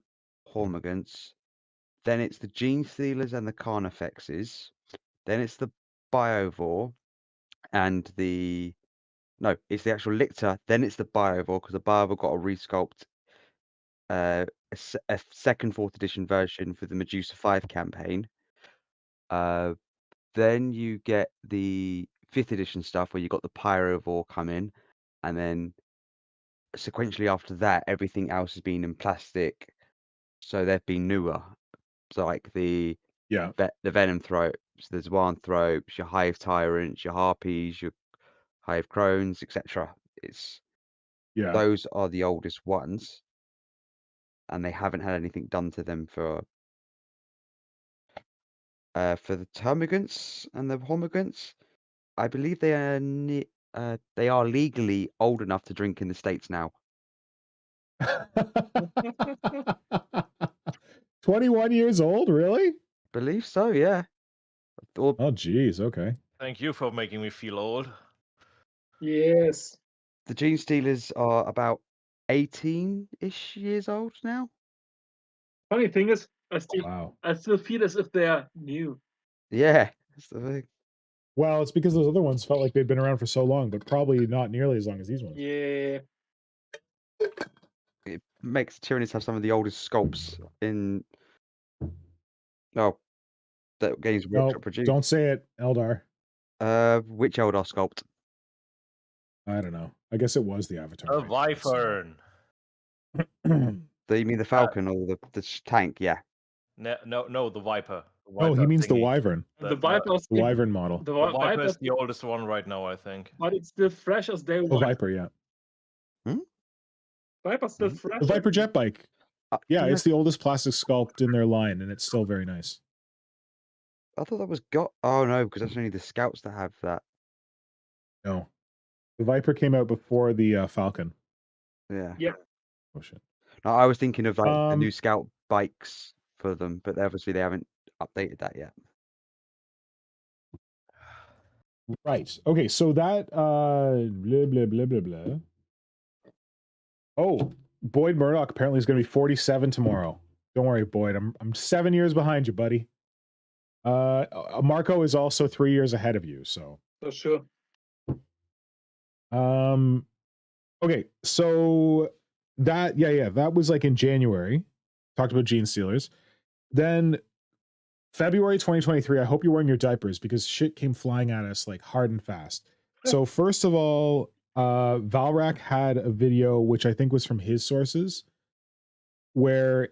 Hormagaunts, then it's the Genestealers and the Carnifexes, then it's the Biovore, and it's the actual Lictor. Then it's the Biovore, because the Biovore got a resculpt, a second 4th edition version for the Medusa 5 campaign. Then you get the 5th edition stuff where you got the Pyrovore come in, and then sequentially after that, everything else has been in plastic. So they've been newer. So like the Venom Throats, the Zoanthropes, your Hive Tyrants, your Harpies, your Hive Crones, etc. Those are the oldest ones, and they haven't had anything done to them for the Termagants and the Homagants. I believe they are legally old enough to drink in the States now. 21 years old, really? Believe so, yeah. Oh, geez, okay. Thank you for making me feel old. Yes. The Genestealers are about 18-ish years old now. Funny thing is, I still feel as if they are new. Yeah, that's the thing. Well, it's because those other ones felt like they'd been around for so long, but probably not nearly as long as these ones. Yeah. It makes Tyranids have some of the oldest sculpts in. Oh, that Games Workshop produced. Don't say it, Eldar. Which Eldar sculpt? I don't know. I guess it was the Avatar. A Wyvern. Do you mean the Falcon or the tank? Yeah. No, the Viper. Oh, he means the Wyvern. The Viper. The Wyvern model. The Viper is the oldest one right now, I think. But it's still fresh as day one. The Viper, yeah. Viper's still fresh. The Viper jet bike. Yeah, it's the oldest plastic sculpt in their line, and it's still very nice. I thought that was Oh no, because that's only the scouts that have that. No, the Viper came out before the Falcon. Yeah. Yep. Oh shit. No, I was thinking of like the new scout bikes for them, but obviously they haven't updated that yet. Right. Okay. So that blah blah blah blah blah. Oh, Boyd Murdoch apparently is going to be 47 tomorrow. Don't worry, Boyd. I'm 7 years behind you, buddy. Marco is also 3 years ahead of you. So. For sure. Okay. So that that was like in January. Talked about Genestealers. Then February 2023. I hope you're wearing your diapers because shit came flying at us like hard and fast. So first of all, Valrak had a video, which I think was from his sources, where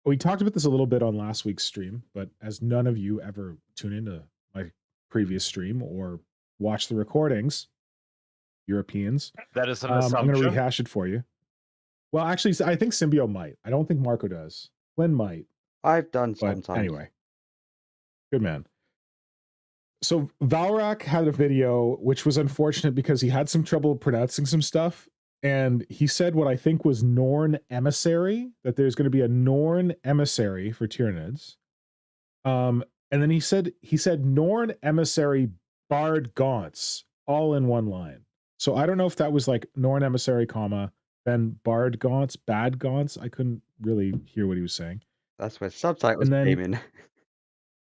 we talked about this a little bit on last week's stream, but as none of you ever tune into my previous stream or watch the recordings, Europeans, that is an I'm going to assumption. rehash it for you. Well, actually, I think Symbio might. I don't think Marco does. Flynn might. I've done But sometimes. anyway, good man. So Valrak had a video, which was unfortunate because he had some trouble pronouncing some stuff. And he said what I think was Norn Emissary, that there's going to be a Norn Emissary for Tyranids. And then he said Norn Emissary barred gaunts all in one line. So I don't know if that was like Norn Emissary, comma, then barred gaunts, bad gaunts. I couldn't really hear what he was saying. That's where subtitles came in.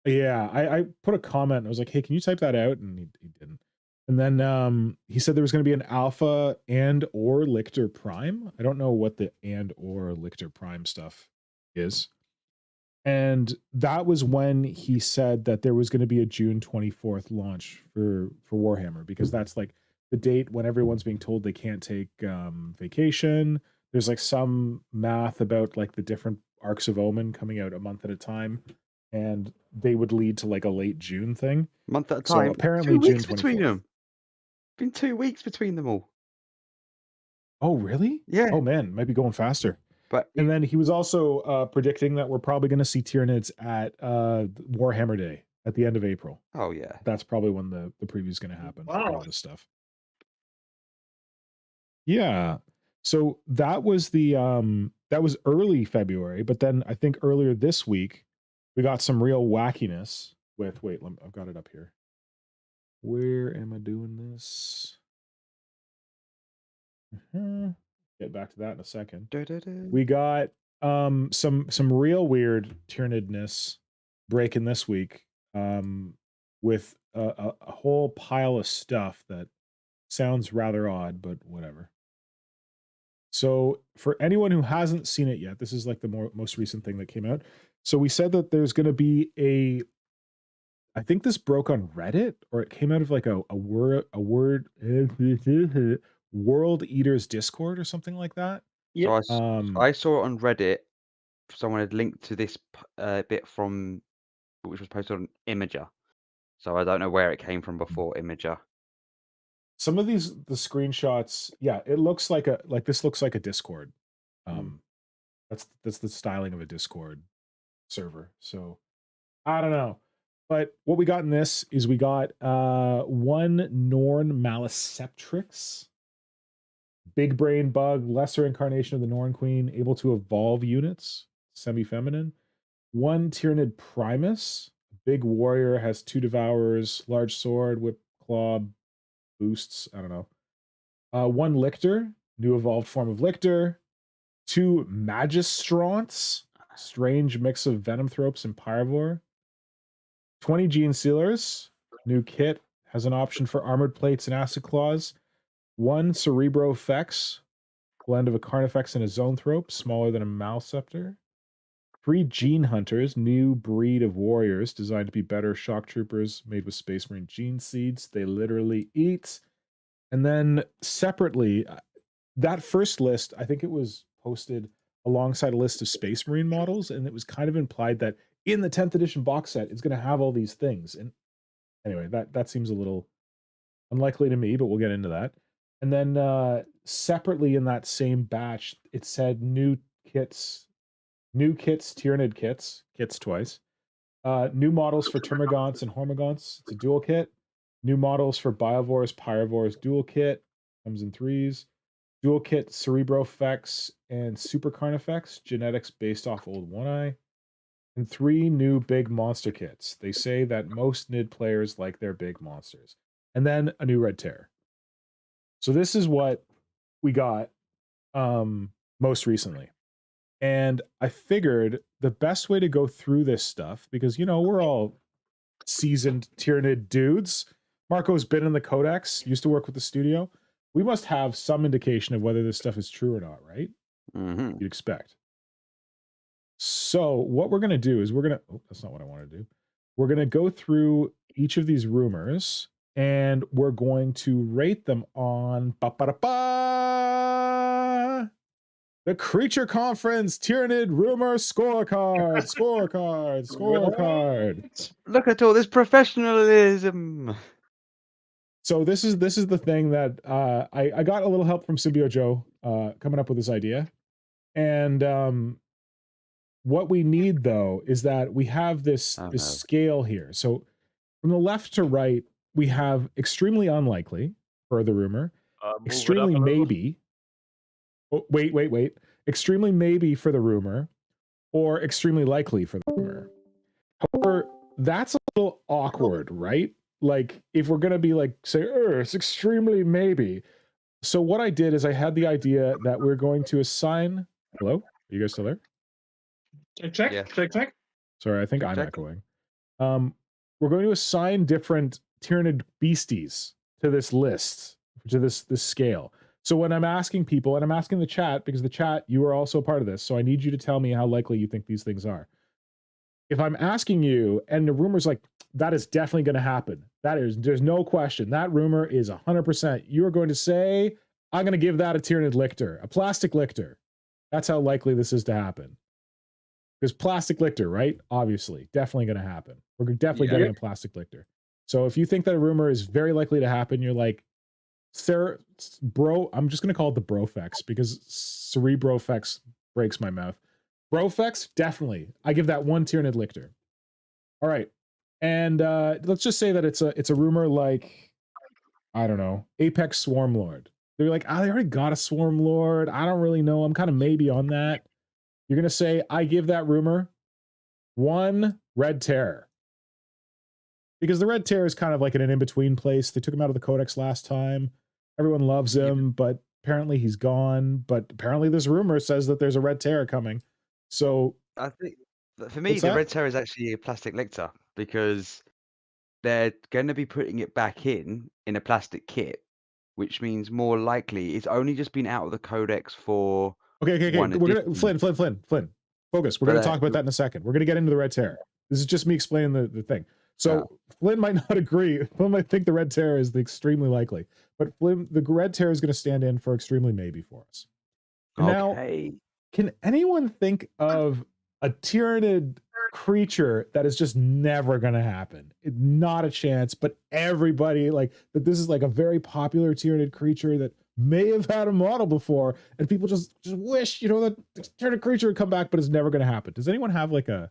Yeah, I put a comment and I was like, hey, can you type that out? And he didn't. And then he said there was going to be an Alpha and or Lictor Prime. I don't know what the and or Lictor Prime stuff is. And that was when he said that there was going to be a June 24th launch for Warhammer, because that's like the date when everyone's being told they can't take vacation. There's like some math about like the different arcs of Omen coming out a month at a time, and they would lead to like a late June thing. Month at a time. So apparently 2 weeks June 24th. between them. Been 2 weeks between them all. Oh, really? Yeah. Oh man, might be going faster. But and then he was also predicting that we're probably going to see Tyranids at Warhammer Day at the end of April. Oh yeah. That's probably when the preview is going to happen. Wow. All this stuff. Yeah. So that was that was early February, but then I think earlier this week we got some real wackiness with I've got it up here. Where am I doing this? Get back to that in a second. We got some real weird Tyranidness breaking this week. with a whole pile of stuff that sounds rather odd, but whatever. So for anyone who hasn't seen it yet, this is like the most recent thing that came out. So we said that there's going to be I think this broke on Reddit, or it came out of like a World Eaters Discord or something like that. Yeah. So I saw it on Reddit. Someone had linked to this bit from which was posted on Imager. So I don't know where it came from before Imager. Some of the screenshots, yeah, it looks like this looks like a Discord. That's the styling of a Discord server. So I don't know. But what we got in this is we got one Norn Malaceptrix, big brain bug, lesser incarnation of the Norn Queen, able to evolve units, semi-feminine. One Tyranid Primus, big warrior, has 2 devourers, large sword, whip claw, boosts. I don't know. One Lictor, new evolved form of Lictor. 2 Magistronts, strange mix of Venomthropes and Pyrovore. 20 Genestealers, new kit, has an option for armored plates and acid claws. 1 Cerebro-effects, blend of a Carnifex and a Zoanthrope, smaller than a Malaceptrix. 3 Gene Hunters, new breed of warriors designed to be better shock troopers made with Space Marine gene seeds. They literally eat. And then separately, that first list, I think it was posted alongside a list of Space Marine models, and it was kind of implied that in the 10th edition box set, it's going to have all these things. And anyway, that seems a little unlikely to me, but we'll get into that. And then separately in that same batch, it said new kits, Tyranid kits twice. New models for Termagants and Hormagaunts. It's a dual kit. New models for Biovores, Pyrovores, dual kit. Comes in 3s. Dual kit Cerebro-effects and Super Carnifex, genetics based off old One-Eye. And 3 new big monster kits. They say that most Nid players like their big monsters. And then a new Red Terror. So this is what we got most recently. And I figured the best way to go through this stuff, because, you know, we're all seasoned Tyranid dudes. Marco's been in the Codex, used to work with the studio. We must have some indication of whether this stuff is true or not, right? Mm-hmm. You'd expect. So what we're going to do is oh, that's not what I want to do. We're going to go through each of these rumors, and we're going to rate them on the Creature Conference Tyranid Rumour scorecard. Look at all this professionalism. So this is the thing that I got a little help from Symbio Joe coming up with this idea. And what we need, though, is that we have this scale here. So from the left to right, we have extremely unlikely for the rumor, extremely maybe. Oh, wait. Extremely maybe for the rumor, or extremely likely for the rumor. However, that's a little awkward, right? Like, if we're going to be like, say, it's extremely maybe. So what I did is I had the idea that we're going to assign... Hello? Are you guys still there? Check. Sorry, I think I'm echoing. We're going to assign different Tyranid beasties to this list, to this scale. So when I'm asking people, and I'm asking the chat, because the chat, you are also part of this, so I need you to tell me how likely you think these things are. If I'm asking you, and the rumor's like, that is definitely going to happen. There's no question. That rumor is 100%. You are going to say, I'm going to give that a Tyranid Lictor, a plastic Lictor. That's how likely this is to happen. Because plastic Lictor, right? Obviously, definitely going to happen. We're definitely getting a plastic Lictor. So if you think that a rumor is very likely to happen, you're like, I'm just going to call it the Brofex, because Cerebro-effects breaks my mouth. Brofex, definitely. I give that 1 Tyranid Lictor. All right. And let's just say that it's a rumor like, I don't know, Apex Swarmlord. They're like, they already got a Swarmlord. I don't really know. I'm kind of maybe on that. You're going to say, I give that rumor 1 Red Terror. Because the Red Terror is kind of like in an in-between place. They took him out of the Codex last time. Everyone loves him, but apparently he's gone. But apparently this rumor says that there's a Red Terror coming. So I think for me, the Red Terror is actually a plastic Lictor, because they're going to be putting it back in a plastic kit, which means more likely it's only just been out of the codex for Okay. one We're gonna edition. Flynn. Focus. We're But gonna talk about that in a second. We're gonna get into the red terror. This is just me explaining the thing. So Flynn might not agree. Flynn might think the red terror is the extremely likely, but Flynn, the red terror is going to stand in for extremely maybe for us. And now, can anyone think of a Tyranid creature that is just never going to happen? Not a chance, but everybody like that. This is like a very popular Tyranid creature that may have had a model before, and people just wish, you know, that Tyranid creature would come back, but it's never going to happen. Does anyone have like a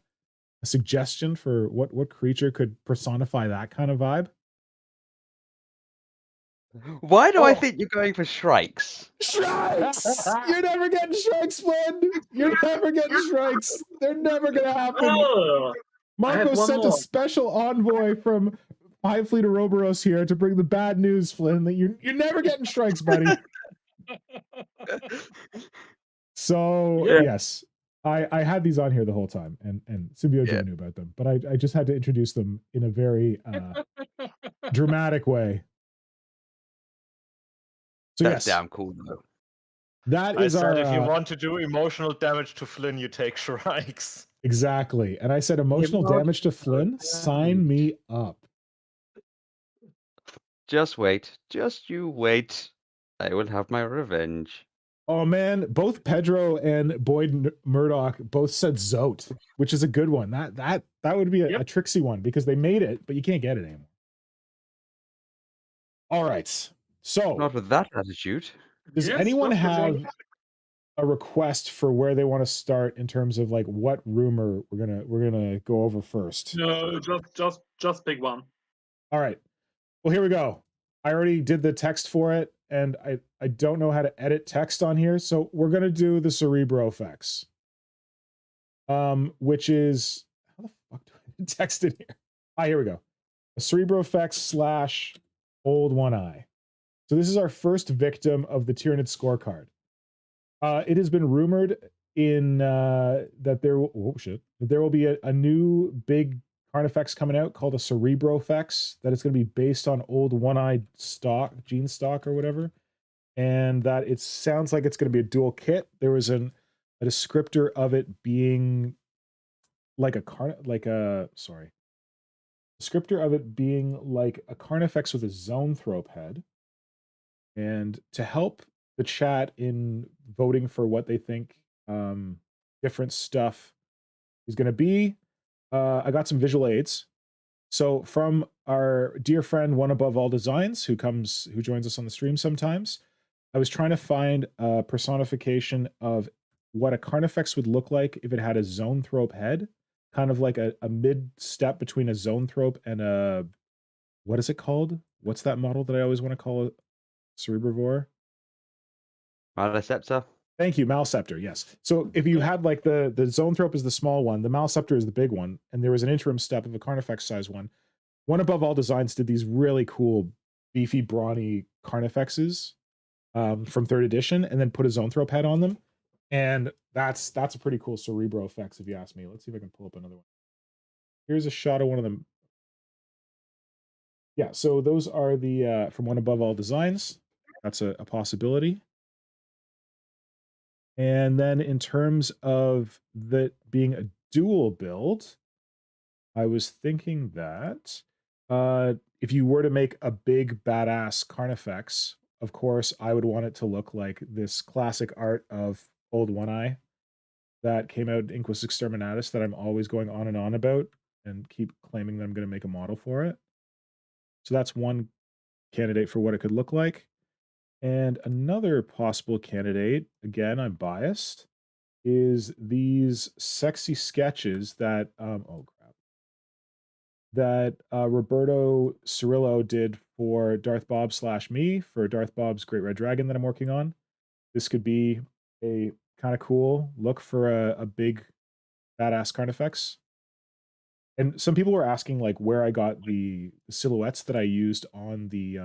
suggestion for what creature could personify that kind of vibe? Why do I think you're going for Shrikes? Shrikes! You're never getting Shrikes, Flynn! You're never getting Shrikes! They're never gonna happen! Oh, Marco sent a special envoy from High Fleet of Roboros here to bring the bad news, Flynn, that you're never getting Shrikes, buddy. So, yes. I had these on here the whole time, and Symbiote knew about them, but I just had to introduce them in a very dramatic way. So That's damn cool, though. That is our. If you want to do emotional damage to Flynn, you take Shrikes. Exactly, and I said emotional damage to Flynn. Sign me up. Just wait, just you wait. I will have my revenge. Oh man, both Pedro and Boyd Murdoch both said Zote, which is a good one. That would be a tricksy one because they made it, but you can't get it anymore. All right. So not with that attitude. Does anyone have a request for where they want to start in terms of like what rumor we're gonna go over first? No, just pick one. All right. Well, here we go. I already did the text for it, and I don't know how to edit text on here, so we're gonna do the Cerebro-effects. Which is how the fuck do I text it here? Here we go. A Cerebro-effects / Old One Eye. So this is our first victim of the Tyranid scorecard. It has been rumored that there will be a new big Carnifex coming out called a Cerebro-effects that is going to be based on Old One-Eye gene stock or whatever, and that it sounds like it's going to be a dual kit. There was a descriptor of it being like a descriptor of it being like a Carnifex with a Zoanthrope head. And to help the chat in voting for what they think different stuff is going to be, I got some visual aids. So from our dear friend One Above All Designs, who joins us on the stream sometimes, I was trying to find a personification of what a Carnifex would look like if it had a Zoanthrope head, kind of like a mid-step between a Zoanthrope and a, what is it called? What's that model that I always want to call it? Cerebro-effects? Malaceptrix. Thank you, Malaceptrix, yes. So if you had like the Zoanthrope is the small one, the Malaceptrix is the big one, and there was an interim step of a Carnifex size one. One Above All Designs did these really cool, beefy, brawny Carnifexes from 3rd edition, and then put a Zoanthrope head on them. And that's a pretty cool Cerebro-effects, if you ask me. Let's see if I can pull up another one. Here's a shot of one of them. Yeah, so those are the from One Above All Designs. That's a possibility. And then in terms of that being a dual build, I was thinking that if you were to make a big badass Carnifex, of course, I would want it to look like this classic art of Old One Eye that came out in Inquis Exterminatus that I'm always going on and on about and keep claiming that I'm going to make a model for it. So that's one candidate for what it could look like. And another possible candidate, again, I'm biased, is these sexy sketches that, that Roberto Cirillo did for Darth Bob / me for Darth Bob's Great Red Dragon that I'm working on. This could be a kind of cool look for a big badass Carnifex. And some people were asking like where I got the silhouettes that I used on the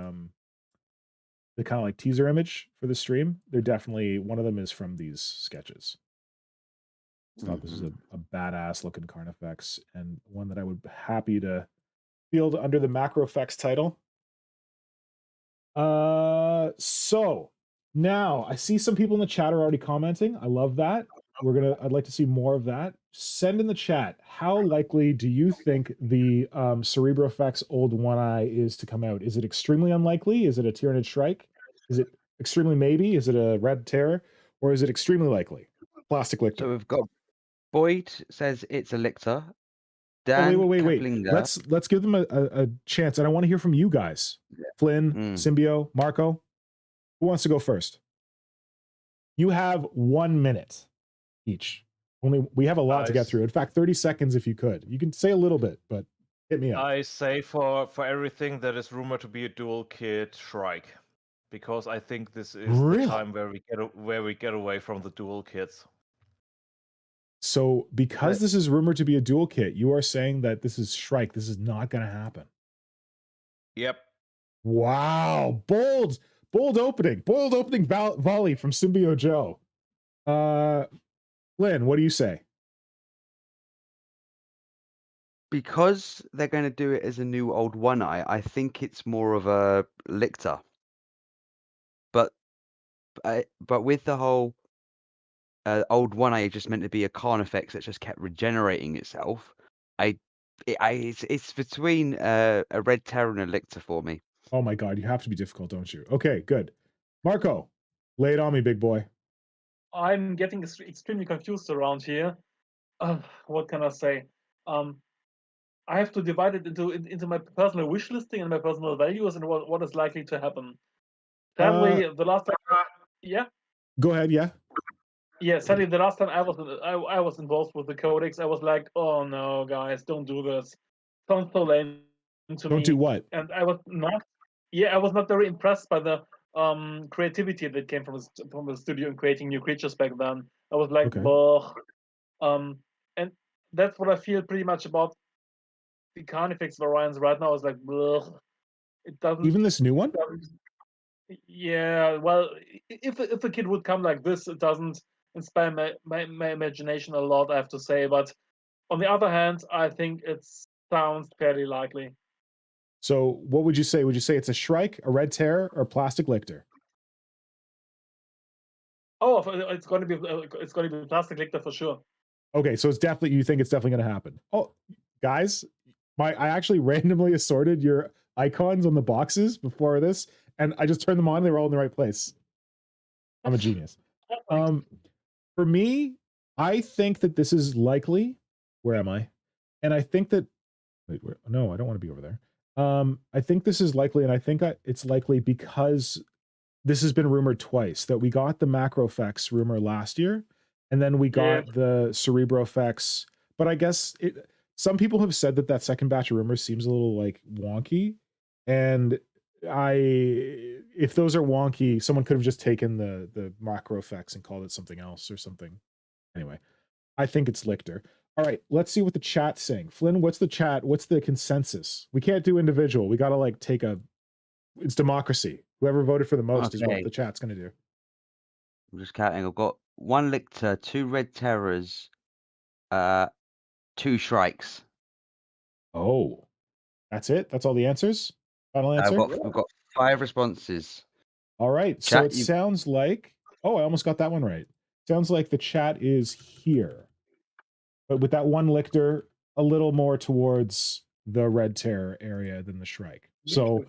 kind of like teaser image for the stream. They're definitely, one of them is from these sketches. I thought this was a badass looking Carnifex, and one that I would be happy to field under the macro effects title. So now I see some people in the chat are already commenting. I love that. I'd like to see more of that. Send in the chat. How likely do you think the Cerebro-effects Old One Eye is to come out? Is it extremely unlikely? Is it a Tyranid Shrike? Is it extremely maybe? Is it a Red Terror? Or is it extremely likely? Plastic So Lictor. we've got Boyd says it's a Lictor. Oh, Dan wait. Kaplinger. Let's give them a chance, and I want to hear from you guys. Flynn, Symbio, Marco. Who wants to go first? You have 1 minute each. We have a lot to get through. In fact, 30 seconds if you could. You can say a little bit, but hit me up. I say for everything that is rumored to be a dual kit, Shrike, because I think this is the time where we get away from the dual kits. So because this is rumored to be a dual kit, you are saying that this is Shrike. This is not going to happen. Yep. Wow. Bold opening. Bold opening volley from Symbio Joe. Lynn, what do you say? Because they're going to do it as a new Old One Eye, I think it's more of a Lictor. But with the whole Old One Eye just meant to be a Carnifex that just kept regenerating itself, it's between a Red Terror and a Lictor for me. Oh my God, you have to be difficult, don't you? Okay, good. Marco, lay it on me, big boy. I'm getting extremely confused around here. What can I say? I have to divide it into my personal wish listing and my personal values and what is likely to happen. Sadly, the last time, yeah. Go ahead, yeah. Yeah, sadly, the last time I was involved with the codex, I was like, oh no, guys, don't do this. Sounds so lame to me. Don't do what? And I was not very impressed by the creativity that came from the studio in creating new creatures back then. I was like, and that's what I feel pretty much about the Carnifex variants right now. Is like, it doesn't. Even this new one? Yeah, well, if a kid would come like this, it doesn't inspire my imagination a lot, I have to say. But on the other hand, I think it sounds fairly likely. So what would you say? Would you say it's a Shrike, a Red Terror, or Plastic Lictor? Oh, it's going to be Plastic Lictor for sure. Okay, so you think it's definitely going to happen. Oh, guys, I actually randomly assorted your icons on the boxes before this, and I just turned them on. They were all in the right place. I'm a genius. For me, I think that this is likely. Where am I? And I think that. Wait, no, I don't want to be over there. I think this is likely, and I think it's likely because this has been rumored twice, that we got the macro effects rumor last year, and then we got the Cerebro-effects. But I guess some people have said that second batch of rumors seems a little like wonky, and if those are wonky, someone could have just taken the macro effects and called it something else or something. Anyway, I think it's Lictor. All right, let's see what the chat's saying. Flynn, what's the chat? What's the consensus? We can't do individual. We got to like it's democracy. Whoever voted for the most is what the chat's going to do. I'm just counting. I've got 1 Lictor, 2 Red Terrors, 2 Shrikes. Oh, that's it? That's all the answers? Final answer? I've got 5 responses. All right, so it sounds like... Oh, I almost got that one right. Sounds like the chat is here. But with that 1 Lictor, a little more towards the Red Terror area than the Shrike. So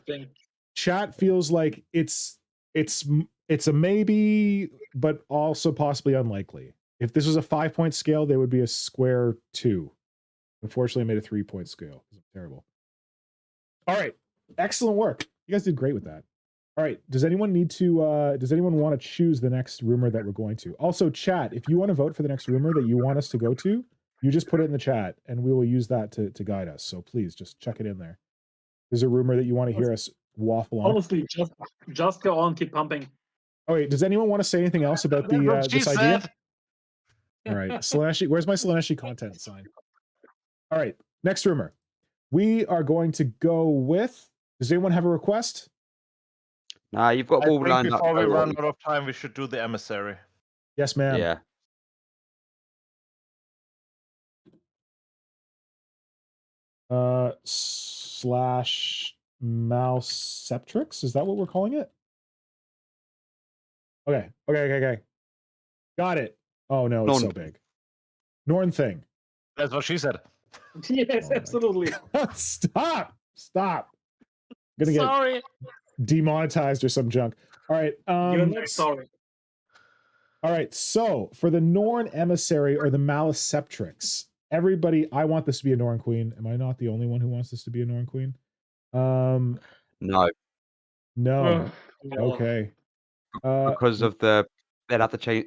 chat feels like it's a maybe, but also possibly unlikely. If this was a 5-point scale, they would be a square 2. Unfortunately, I made a 3-point scale. Terrible. All right, excellent work. You guys did great with that. All right, does anyone want to choose the next rumor that we're going to? Also, chat, if you want to vote for the next rumor that you want us to go to, you just put it in the chat, and we will use that to guide us. So please, just check it in there. There's a rumor that you want to hear us waffle on. Honestly, just go on, keep pumping. Oh wait, does anyone want to say anything else about this idea? All right, Slaneshi, where's my Slaneshi content sign? All right, next rumor. We are going to go with. Does anyone have a request? Nah, you've got all lined up. Before we run out of time, we should do the Emissary. Yes, ma'am. Yeah. / Malaceptrix. Is that what we're calling it? Okay. Got it. Oh no, it's Norn. so big. Norn thing. That's what she said. Yes, Oh my absolutely. Stop. Gonna get Sorry. demonetized or some junk. All right. You're not sorry. All right. So for the Norn Emissary or the Malaceptrix, everybody, I want this to be a Norn Queen. Am I not the only one who wants this to be a Norn Queen? No, No. No. Okay. because of they'd have to change.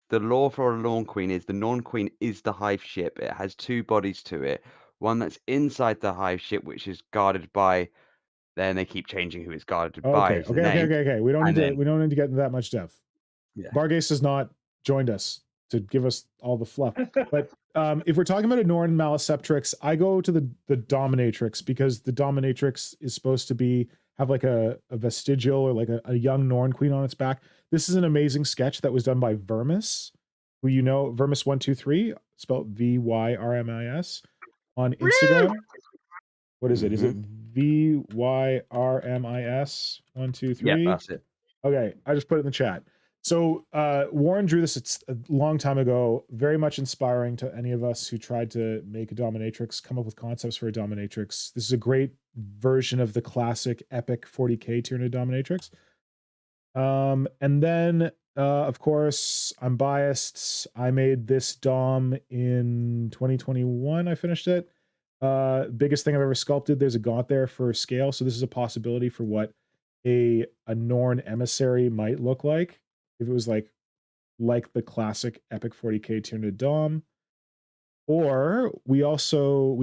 The law for a Norn Queen is the Norn Queen is the hive ship. It has two bodies to it. One that's inside the hive ship, which is guarded by. Then they keep changing who it's guarded by. Is the name. Okay. We don't And need to. then- We don't need to get into that much depth. Yeah. Bargase has not joined us to give us all the fluff. But if we're talking about a Norn Malaceptrix, I go to the Dominatrix because the Dominatrix is supposed to have like a vestigial or like a young Norn Queen on its back. This is an amazing sketch that was done by Vermis, who you know, Vermis123, spelled VYRMIS, on Instagram. What is it? Is it VYRMIS123? Yeah, that's it. Okay, I just put it in the chat. So Warren drew this a long time ago, very much inspiring to any of us who tried to make a dominatrix, come up with concepts for a dominatrix. This is a great version of the classic epic 40k Tyranid dominatrix. And then, of course, I'm biased. I made this dom in 2021. I finished it. Biggest thing I've ever sculpted. There's a gaunt there for scale. So this is a possibility for what a Norn Emissary might look like if it was like the classic epic 40k Tyranid dom. Or we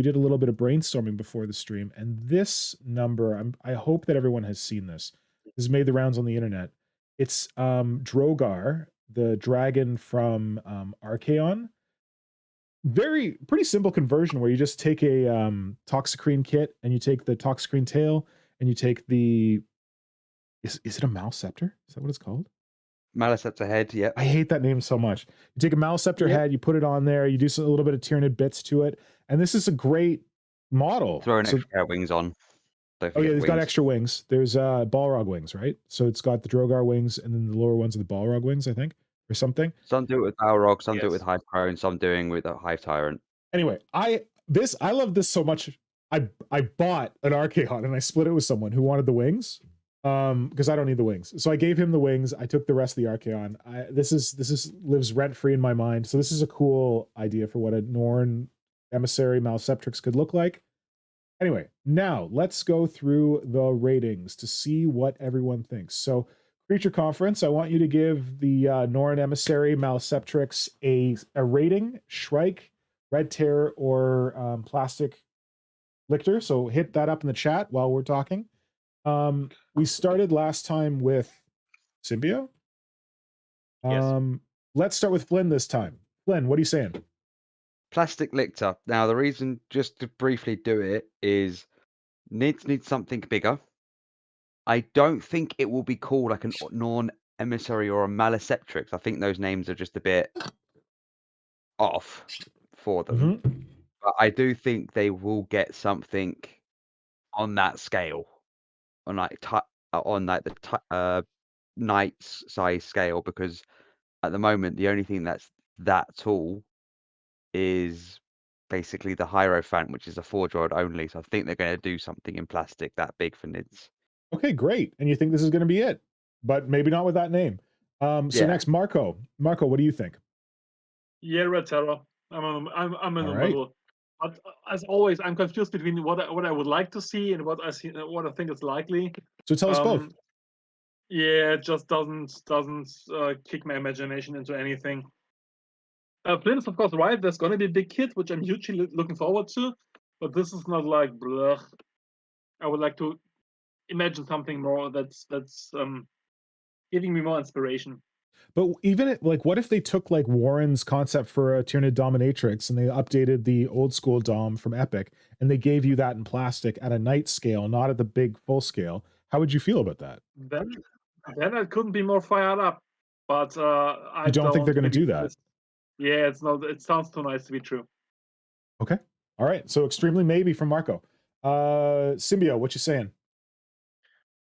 did a little bit of brainstorming before the stream, and this number, I hope that everyone has seen this. This has made the rounds on the internet. It's Drogar, the dragon from Archaon. Pretty simple conversion where you just take a Toxicrene kit and you take the Toxicrene tail and you take the is it a Malaceptor? Is that what it's called? Malaceptor head, yeah. I hate that name so much. You take a Malaceptor head, you put it on there, you do a little bit of Tyranid bits to it, and this is a great model. Throw an extra wings on. Oh yeah, it's got extra wings. There's Balrog wings, right? So it's got the Drogar wings, and then the lower ones are the Balrog wings, I think, or something. Some do it with Balrog, some do it with Hive Crone, some doing with a Hive Tyrant. Anyway, I love this so much. I bought an Archaon and I split it with someone who wanted the wings. Because I don't need the wings. So I gave him the wings. I took the rest of the Archaon. This lives rent free in my mind. So this is a cool idea for what a Norn Emissary Malaceptrix could look like. Anyway, now let's go through the ratings to see what everyone thinks. So Creature Conference, I want you to give the Norn Emissary Malaceptrix a rating, Shrike, Red Terror, or Plastic Lictor. So hit that up in the chat while we're talking. We started last time with Symbio. Yes. Let's start with Flynn this time. Flynn, what are you saying? Plastic Lictor. Now, the reason, just to briefly do it, is Nids needs something bigger. I don't think it will be called like a Norn Emissary or a Malaceptrix. I think those names are just a bit off for them. But I do think they will get something on that scale. On like the knight's size scale, because at the moment the only thing that's that tall is basically the Hierophant, which is a 4-droid only. So I think they're going to do something in plastic that big for Nids. Okay, great. And you think this is going to be it, but maybe not with that name. So next, Marco. Marco, what do you think? Yeah, Red Terror. I'm in the middle. But as always, I'm confused between what I would like to see and what I think is likely. So tell us both. Yeah, it just doesn't kick my imagination into anything. Flynn is of course right. There's gonna be a big kit, which I'm hugely looking forward to. But this is not like blech. I would like to imagine something more that's giving me more inspiration. But even what if they took like Warren's concept for a Tyranid dominatrix and they updated the old school dom from Epic and they gave you that in plastic at a night scale, not at the big full scale? How would you feel about that? Then I couldn't be more fired up. But I don't think they're going to do that. Yeah, it's not. It sounds too nice to be true. Okay. All right. So extremely maybe from Marco. Symbio, what you saying?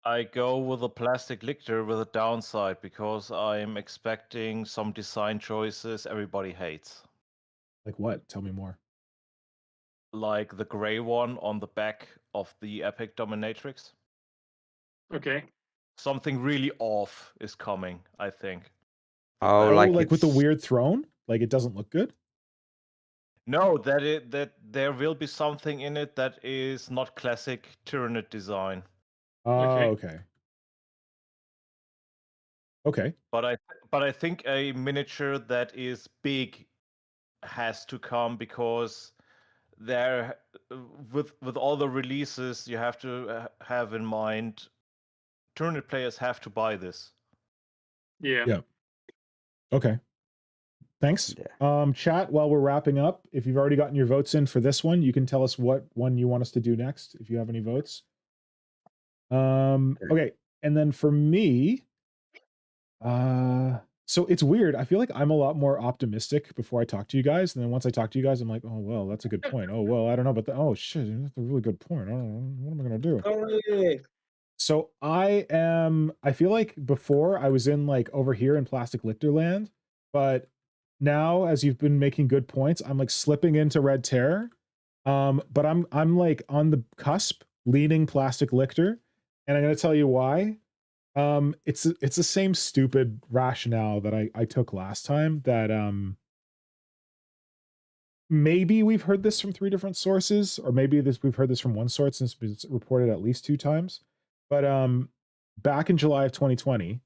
I go with a plastic Lictor with a downside because I'm expecting some design choices everybody hates. Like what? Tell me more. Like the gray one on the back of the Epic Dominatrix. Okay. Something really off is coming, I think. with Oh, that. Oh, like like with the it's- weird throne? Like it doesn't look good? No, that there will be something in it that is not classic Tyranid design. Oh, Okay. okay. Okay. But I think a miniature that is big has to come because there with all the releases you have to have in mind Tyranid players have to buy this. Yeah. Yeah. Okay. Thanks. Yeah. Chat, while we're wrapping up, if you've already gotten your votes in for this one, you can tell us what one you want us to do next if you have any votes. Okay. And then for me, so it's weird. I feel like I'm a lot more optimistic before I talk to you guys. And then once I talk to you guys, I'm like, oh, well, that's a good point. Oh, well, I don't know about that. Oh, shit, that's a really good point. I don't know. What am I going to do? Oh, So I feel like before I was in like over here in Plastic Lictor land, but now as you've been making good points, I'm like slipping into Red Terror. But I'm like on the cusp leaning Plastic Lictor, and I'm gonna tell you why. It's the same stupid rationale that I took last time, that maybe we've heard this from 3 different sources, or maybe we've heard this from one source and it's been reported at least 2 times. But back in July of 2020,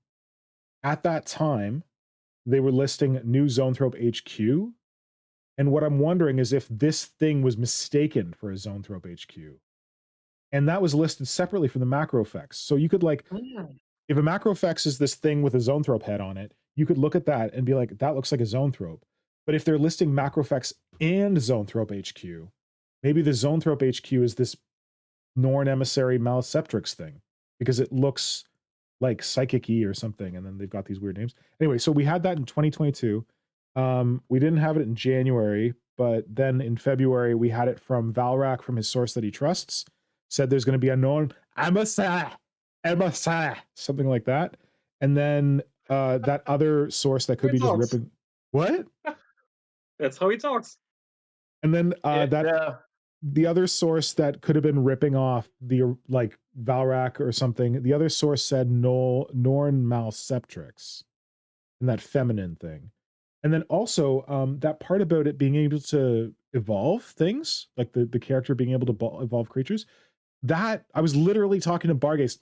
at that time, they were listing new Zoanthrope HQ. And what I'm wondering is if this thing was mistaken for a Zoanthrope HQ. And that was listed separately from the macro effects. So you could like, if a macro effects is this thing with a Zoanthrope head on it, you could look at that and be like, that looks like a Zoanthrope. But if they're listing macro effects and Zoanthrope HQ, maybe the Zoanthrope HQ is this Norn Emissary Malaceptrix thing, because it looks like psychic-y or something, and then they've got these weird names. Anyway, so we had that in 2022. We didn't have it in January, but then in February we had it from Valrak, from his source that he trusts, said there's going to be a Norn Emissary, something like that. And then that other source that could be just ripping. What? That's how he talks. And then the other source that could have been ripping off the like Valrak or something, the other source said Norn Malaceptrix, and that feminine thing. And then also that part about it being able to evolve things, like the character being able to evolve creatures, that I was literally talking to Bargaze.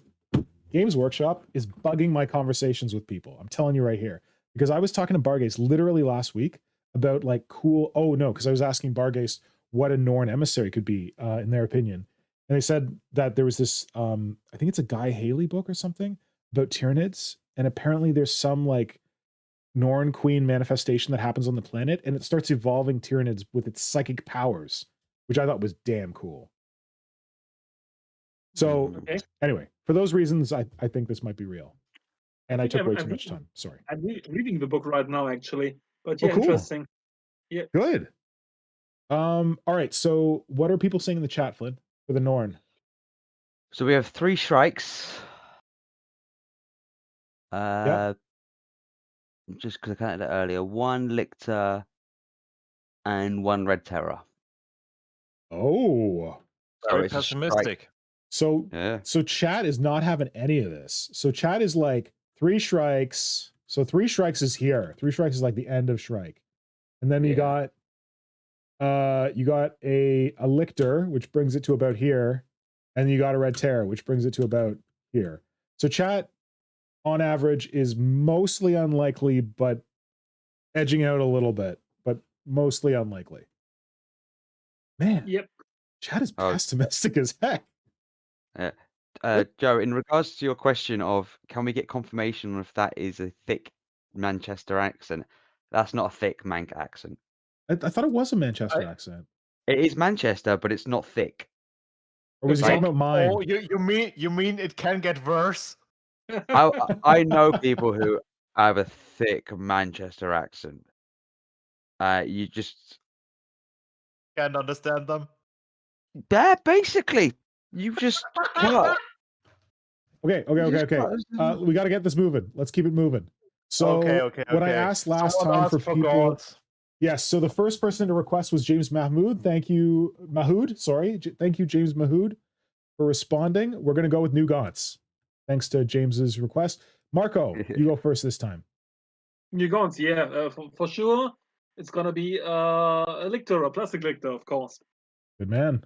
Games Workshop is bugging my conversations with people. I'm telling you right here, because I was talking to Bargaze literally last week about like cool. Oh no, because I was asking Bargaze what a Norn Emissary could be in their opinion, and they said that there was this I think it's a Guy Haley book or something about Tyranids, and apparently there's some like Norn Queen manifestation that happens on the planet, and it starts evolving Tyranids with its psychic powers, which I thought was damn cool. So anyway, for those reasons, I think this might be real, and I took way too much time. Sorry. I'm reading the book right now, actually. But yeah, cool. interesting. Yeah. Good. All right. So what are people saying in the chat, Flynn, for the Norn? So we have 3 strikes. Just because I counted it earlier, 1 Lictor and 1 Red Terror. Oh, Very it's a pessimistic. so Yeah. so chat is not having any of this. So chat is like 3 strikes. So 3 strikes is here. 3 strikes is like the end of Shrike, and then you got a Lictor, which brings it to about here, and you got a Red Terror, which brings it to about here. So chat, on average, is mostly unlikely, but edging out a little bit, but mostly unlikely. Man, Yep. chat is pessimistic as heck. Joe, in regards to your question of can we get confirmation if that is a thick Manchester accent, that's not a thick Manc accent. I thought it was a Manchester accent. It is Manchester, but it's not thick. Or was he talking about mine? Oh, you mean it can get worse? I know people who have a thick Manchester accent. You just Can't understand them. Yeah, basically, you just cut. Okay. You just cut. We got to get this moving. Let's keep it moving. So Okay. what I asked last Someone time asked for people, gaunts. yes. So the first person to request was James Mahmood. Thank you, Mahood. Sorry, thank you, James Mahood, for responding. We're going to go with new gaunts, thanks to James's request. Marco, you go first this time. New gaunts, yeah, for sure. It's gonna be a Lictor, a plastic Lictor, of course. Good man.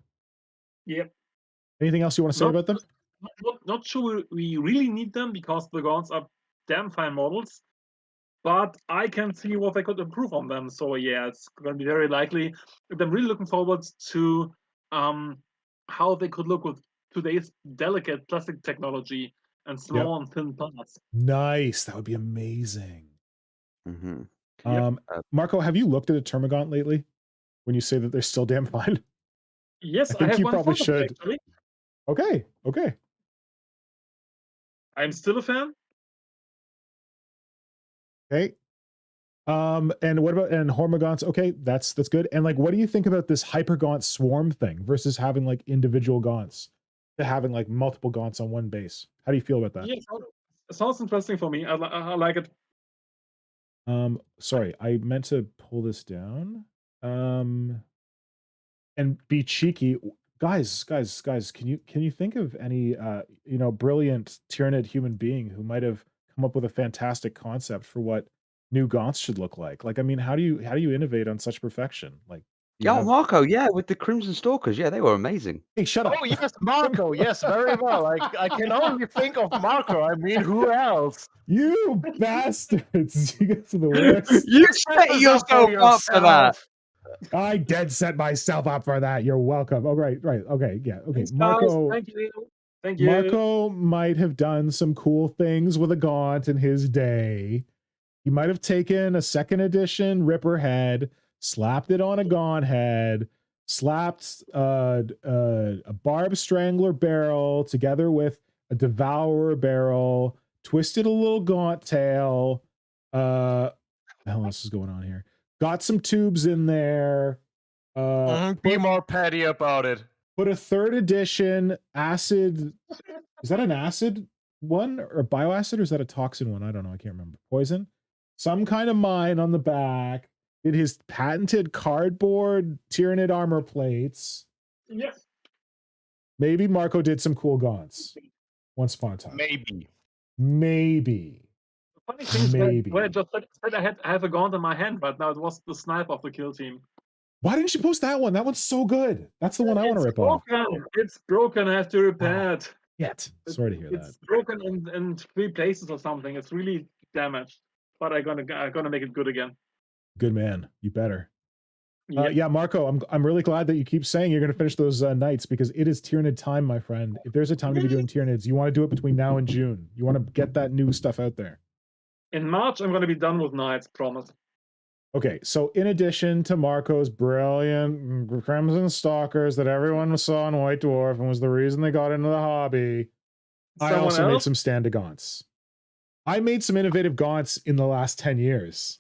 Yep. Anything else you want to say about them? Not sure we really need them because the gaunts are damn fine models, but I can see what they could improve on them. So yeah, it's going to be very likely. And I'm really looking forward to how they could look with today's delicate plastic technology and small and thin parts. Nice. That would be amazing. Mm-hmm. Marco, have you looked at a Termagant lately? When you say that they're still damn fine? Yes, I think have you one probably photo, should. actually. Okay. I'm still a fan. Okay. And what about Hormagaunts? Okay, that's good. And like, what do you think about this Hypergaunt swarm thing versus having like individual gaunts to having like multiple gaunts on one base? How do you feel about that? Yeah, sounds interesting for me. I like it. Sorry, I meant to pull this down. And be cheeky. Guys, can you think of any brilliant Tyranid human being who might have come up with a fantastic concept for what new gaunts should look like? Like, I mean, how do you innovate on such perfection? Like, Yeah, Marco, yeah, with the Crimson Stalkers, yeah, they were amazing. Hey, shut up. Oh yes, Marco. Yes, very well. I can only think of Marco. I mean, who else? You bastards! You guys are the worst. You set yourself up for that. I dead set myself up for that. You're welcome. Oh, right. Okay, yeah. Okay, Thanks, Marco. guys. Thank you. Marco might have done some cool things with a gaunt in his day. He might have taken a second edition Ripper head, slapped it on a gaunt head, slapped a Barb Strangler barrel together with a Devourer barrel, twisted a little gaunt tail. What the hell else is going on here? Got some tubes in there. Be more petty about it. Put a third edition acid. Is that an acid one or bioacid, or is that a toxin one? I don't know. I can't remember. Poison? Some kind of mine on the back. Did his patented cardboard Tyranid armor plates. Yes. Maybe Marco did some cool gaunts once upon a time. Maybe. The funny thing is when I just said I have a gaunt in my hand, but now it was the snipe of the kill team. Why didn't you post that one? That one's so good. That's the one I want to rip off. It's broken. I have to repair it. Yet. Sorry to hear that. It's broken in 3 places or something. It's really damaged. But I'm gonna make it good again. Good man. You better. Yep. Yeah, Marco, I'm really glad that you keep saying you're going to finish those nights, because it is Tyranid time, my friend. If there's a time to be doing Tyranids, you want to do it between now and June. You want to get that new stuff out there. In March, I'm going to be done with Nids, promise. Okay, so in addition to Marco's brilliant Crimson Stalkers that everyone saw in White Dwarf and was the reason they got into the hobby, I also made some standard gaunts. I made some innovative gaunts in the last 10 years.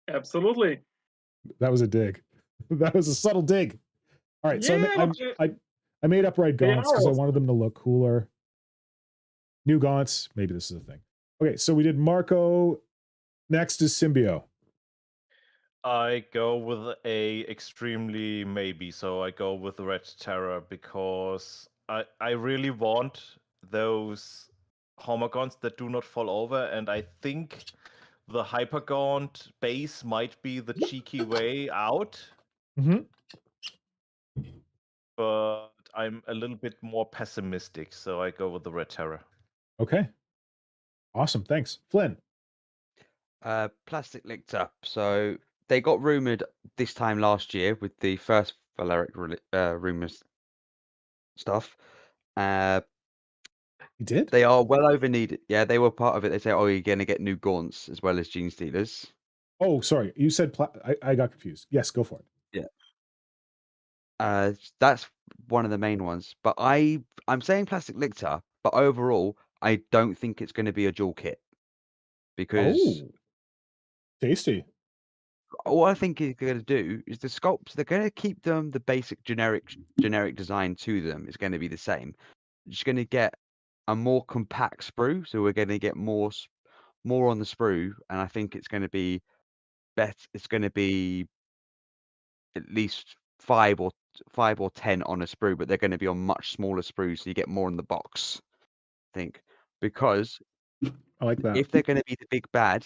Absolutely. That was a dig. That was a subtle dig. All right, so I made upright gaunts because I wanted them to look cooler. New gaunts, maybe this is a thing. Okay, so we did Marco. Next is Symbio. I go with a extremely maybe, so I go with Red Terror because I really want those Hormagaunts that do not fall over, and I think the Hypergaunt base might be the cheeky way out. But I'm a little bit more pessimistic, so I go with the Red Terror. Okay. Awesome, thanks. Flynn. Plastic Lictor. So they got rumored this time last year with the first Valeric Rumours stuff. You did? They are well over needed. Yeah, they were part of it. They say, "Oh, you're going to get new gaunts as well as Genestealers." Oh, sorry. You said I got confused. Yes, go for it. Yeah. That's one of the main ones. But I'm saying Plastic Lictor, but overall, I don't think it's going to be a dual kit because tasty. what I think is going to do is the sculpts. They're going to keep them the basic generic design to them. It's going to be the same. Just going to get a more compact sprue, so we're going to get more on the sprue, and I think it's going to be better. It's going to be at least 5 or 10 on a sprue, but they're going to be on much smaller sprues, so you get more in the box. I think because I like that. if they're going to be the big bad,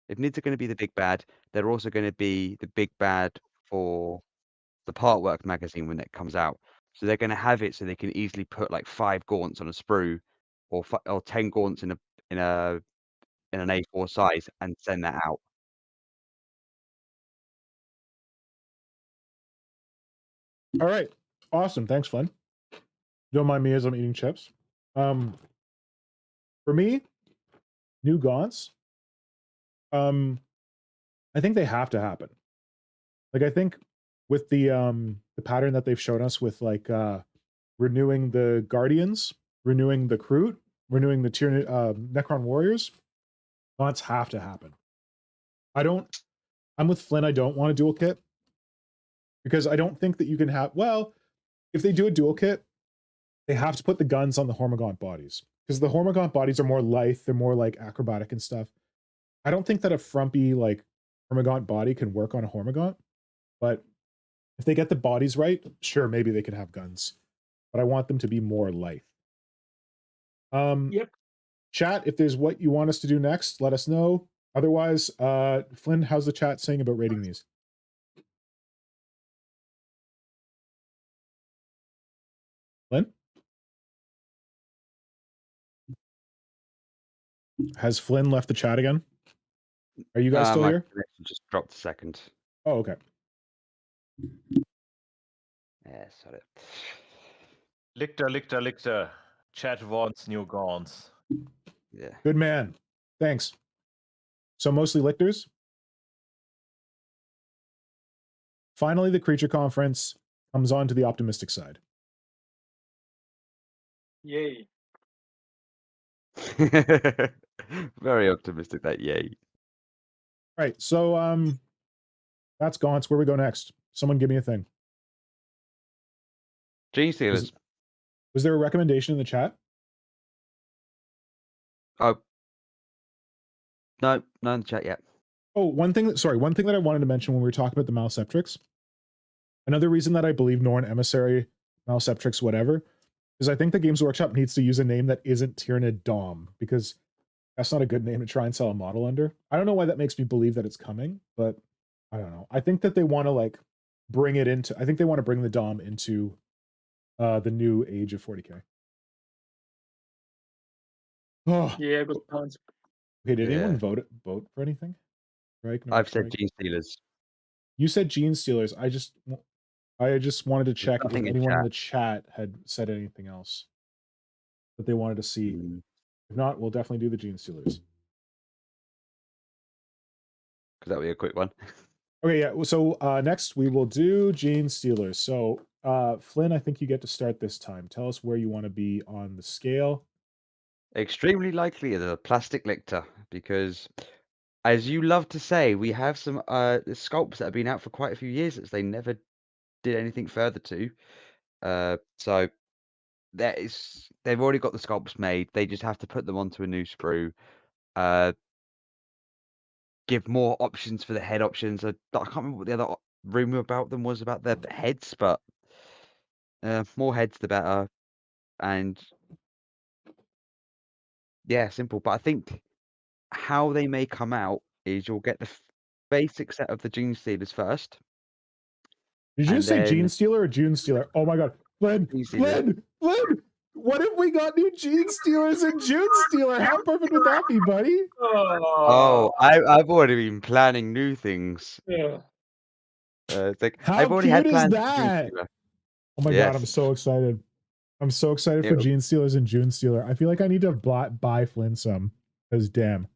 if Nids are going to be the big bad, they're also going to be the big bad for the Part Work magazine when it comes out. So they're going to have it so they can easily put like 5 gaunts on a sprue, or 10 gaunts in an A4 size and send that out. All right. Awesome. Thanks, Flynn. Don't mind me as I'm eating chips. For me, new gaunts. I think they have to happen. Like, I think with the pattern that they've shown us with like renewing the Guardians, renewing the Kroot, renewing the Tyranid Necron Warriors, gaunts have to happen. I'm with Flynn. I don't want a dual kit because I don't think that you can have. Well, if they do a dual kit, they have to put the guns on the Hormagaunt bodies because the Hormagaunt bodies are more lithe. They're more like acrobatic and stuff. I don't think that a frumpy like Hormagaunt body can work on a Hormagaunt, but if they get the bodies right, sure, maybe they could have guns. But I want them to be more lithe. Yep. Chat, if there's what you want us to do next, let us know. Otherwise, Flynn, how's the chat saying about rating these? Flynn? Has Flynn left the chat again? Are you guys still My here? connection just dropped a second. Oh, okay. Yeah, sorry. Lictor. Chat wants new gaunts. Yeah. Good man. Thanks. So mostly lictors. Finally, the creature conference comes on to the optimistic side. Yay. Very optimistic that yay. Right. So that's gaunts. Where we go next? Someone give me a thing. Genestealers. Was there a recommendation in the chat? Oh. No in the chat yet. Oh, one thing that I wanted to mention when we were talking about the Malaceptrix. Another reason that I believe Norn, Emissary, Malaceptrix, whatever, is I think the Games Workshop needs to use a name that isn't Tyranid Dom, because that's not a good name to try and sell a model under. I don't know why that makes me believe that it's coming, but I don't know. I think that they want to like bring it into, I think they want to bring the Dom into the new age of 40k. Oh, Yeah, good point. okay, did anyone Yeah. vote for anything? Right? I've said Genestealers. You said Genestealers. I just wanted to check if nothing in anyone in chat. the chat had said anything else that they wanted to see. If not, we'll definitely do the Genestealers. Because that'll be a quick one. Okay, yeah. So next we will do Genestealers. So Flynn, I think you get to start this time. Tell us where you want to be on the scale. Extremely likely the plastic lictor, because as you love to say, we have some sculpts that have been out for quite a few years that they never did anything further to. So they've already got the sculpts made. They just have to put them onto a new sprue. Give more options for the head options. I can't remember what the other rumor about them was about their heads, but more heads the better. And yeah, simple. But I think how they may come out is you'll get the basic set of the Genestealers first. Did you and say then Genestealer or Junestealer? Oh my god. Flynn! What if we got new Genestealers and Junestealer? How perfect would that be, buddy? Oh, I've already been planning new things. Yeah. It's like, How I've already cute had is plans for that? Genestealer. Oh my god, I'm so excited. I'm so excited for Genestealers and Junestealer. I feel like I need to buy Flynn some. Because damn.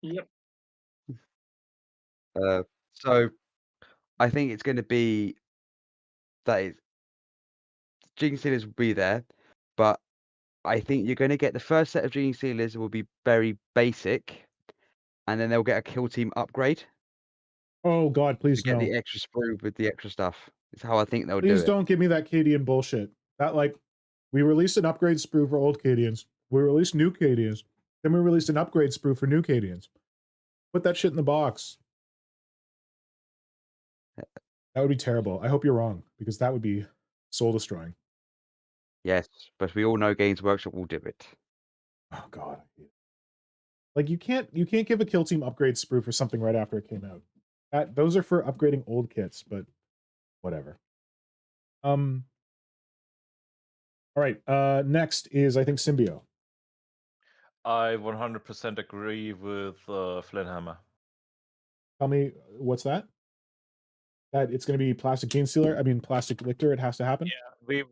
Yep. So I think it's going to be that Genestealers will be there, but I think you're going to get the first set of Genestealers will be very basic, and then they'll get a kill team upgrade. Oh God, to please get no. the extra sprue with the extra stuff. It's how I think they'll do Please it. don't give me that Cadian bullshit. That like, we released an upgrade sprue for old Cadians. We released new Cadians. Then we released an upgrade sprue for new Cadians. Put that shit in the box. That would be terrible. I hope you're wrong, because that would be soul destroying. Yes, but we all know Games Workshop will do it. Oh God. Like you can't give a kill team upgrade sprue for something right after it came out. Those are for upgrading old kits, but whatever. All right. Next is I think Symbio. I 100% agree with Flynhammer. Tell me what's that? That it's going to be plastic Genestealer. I mean plastic Lictor. It has to happen. Yeah,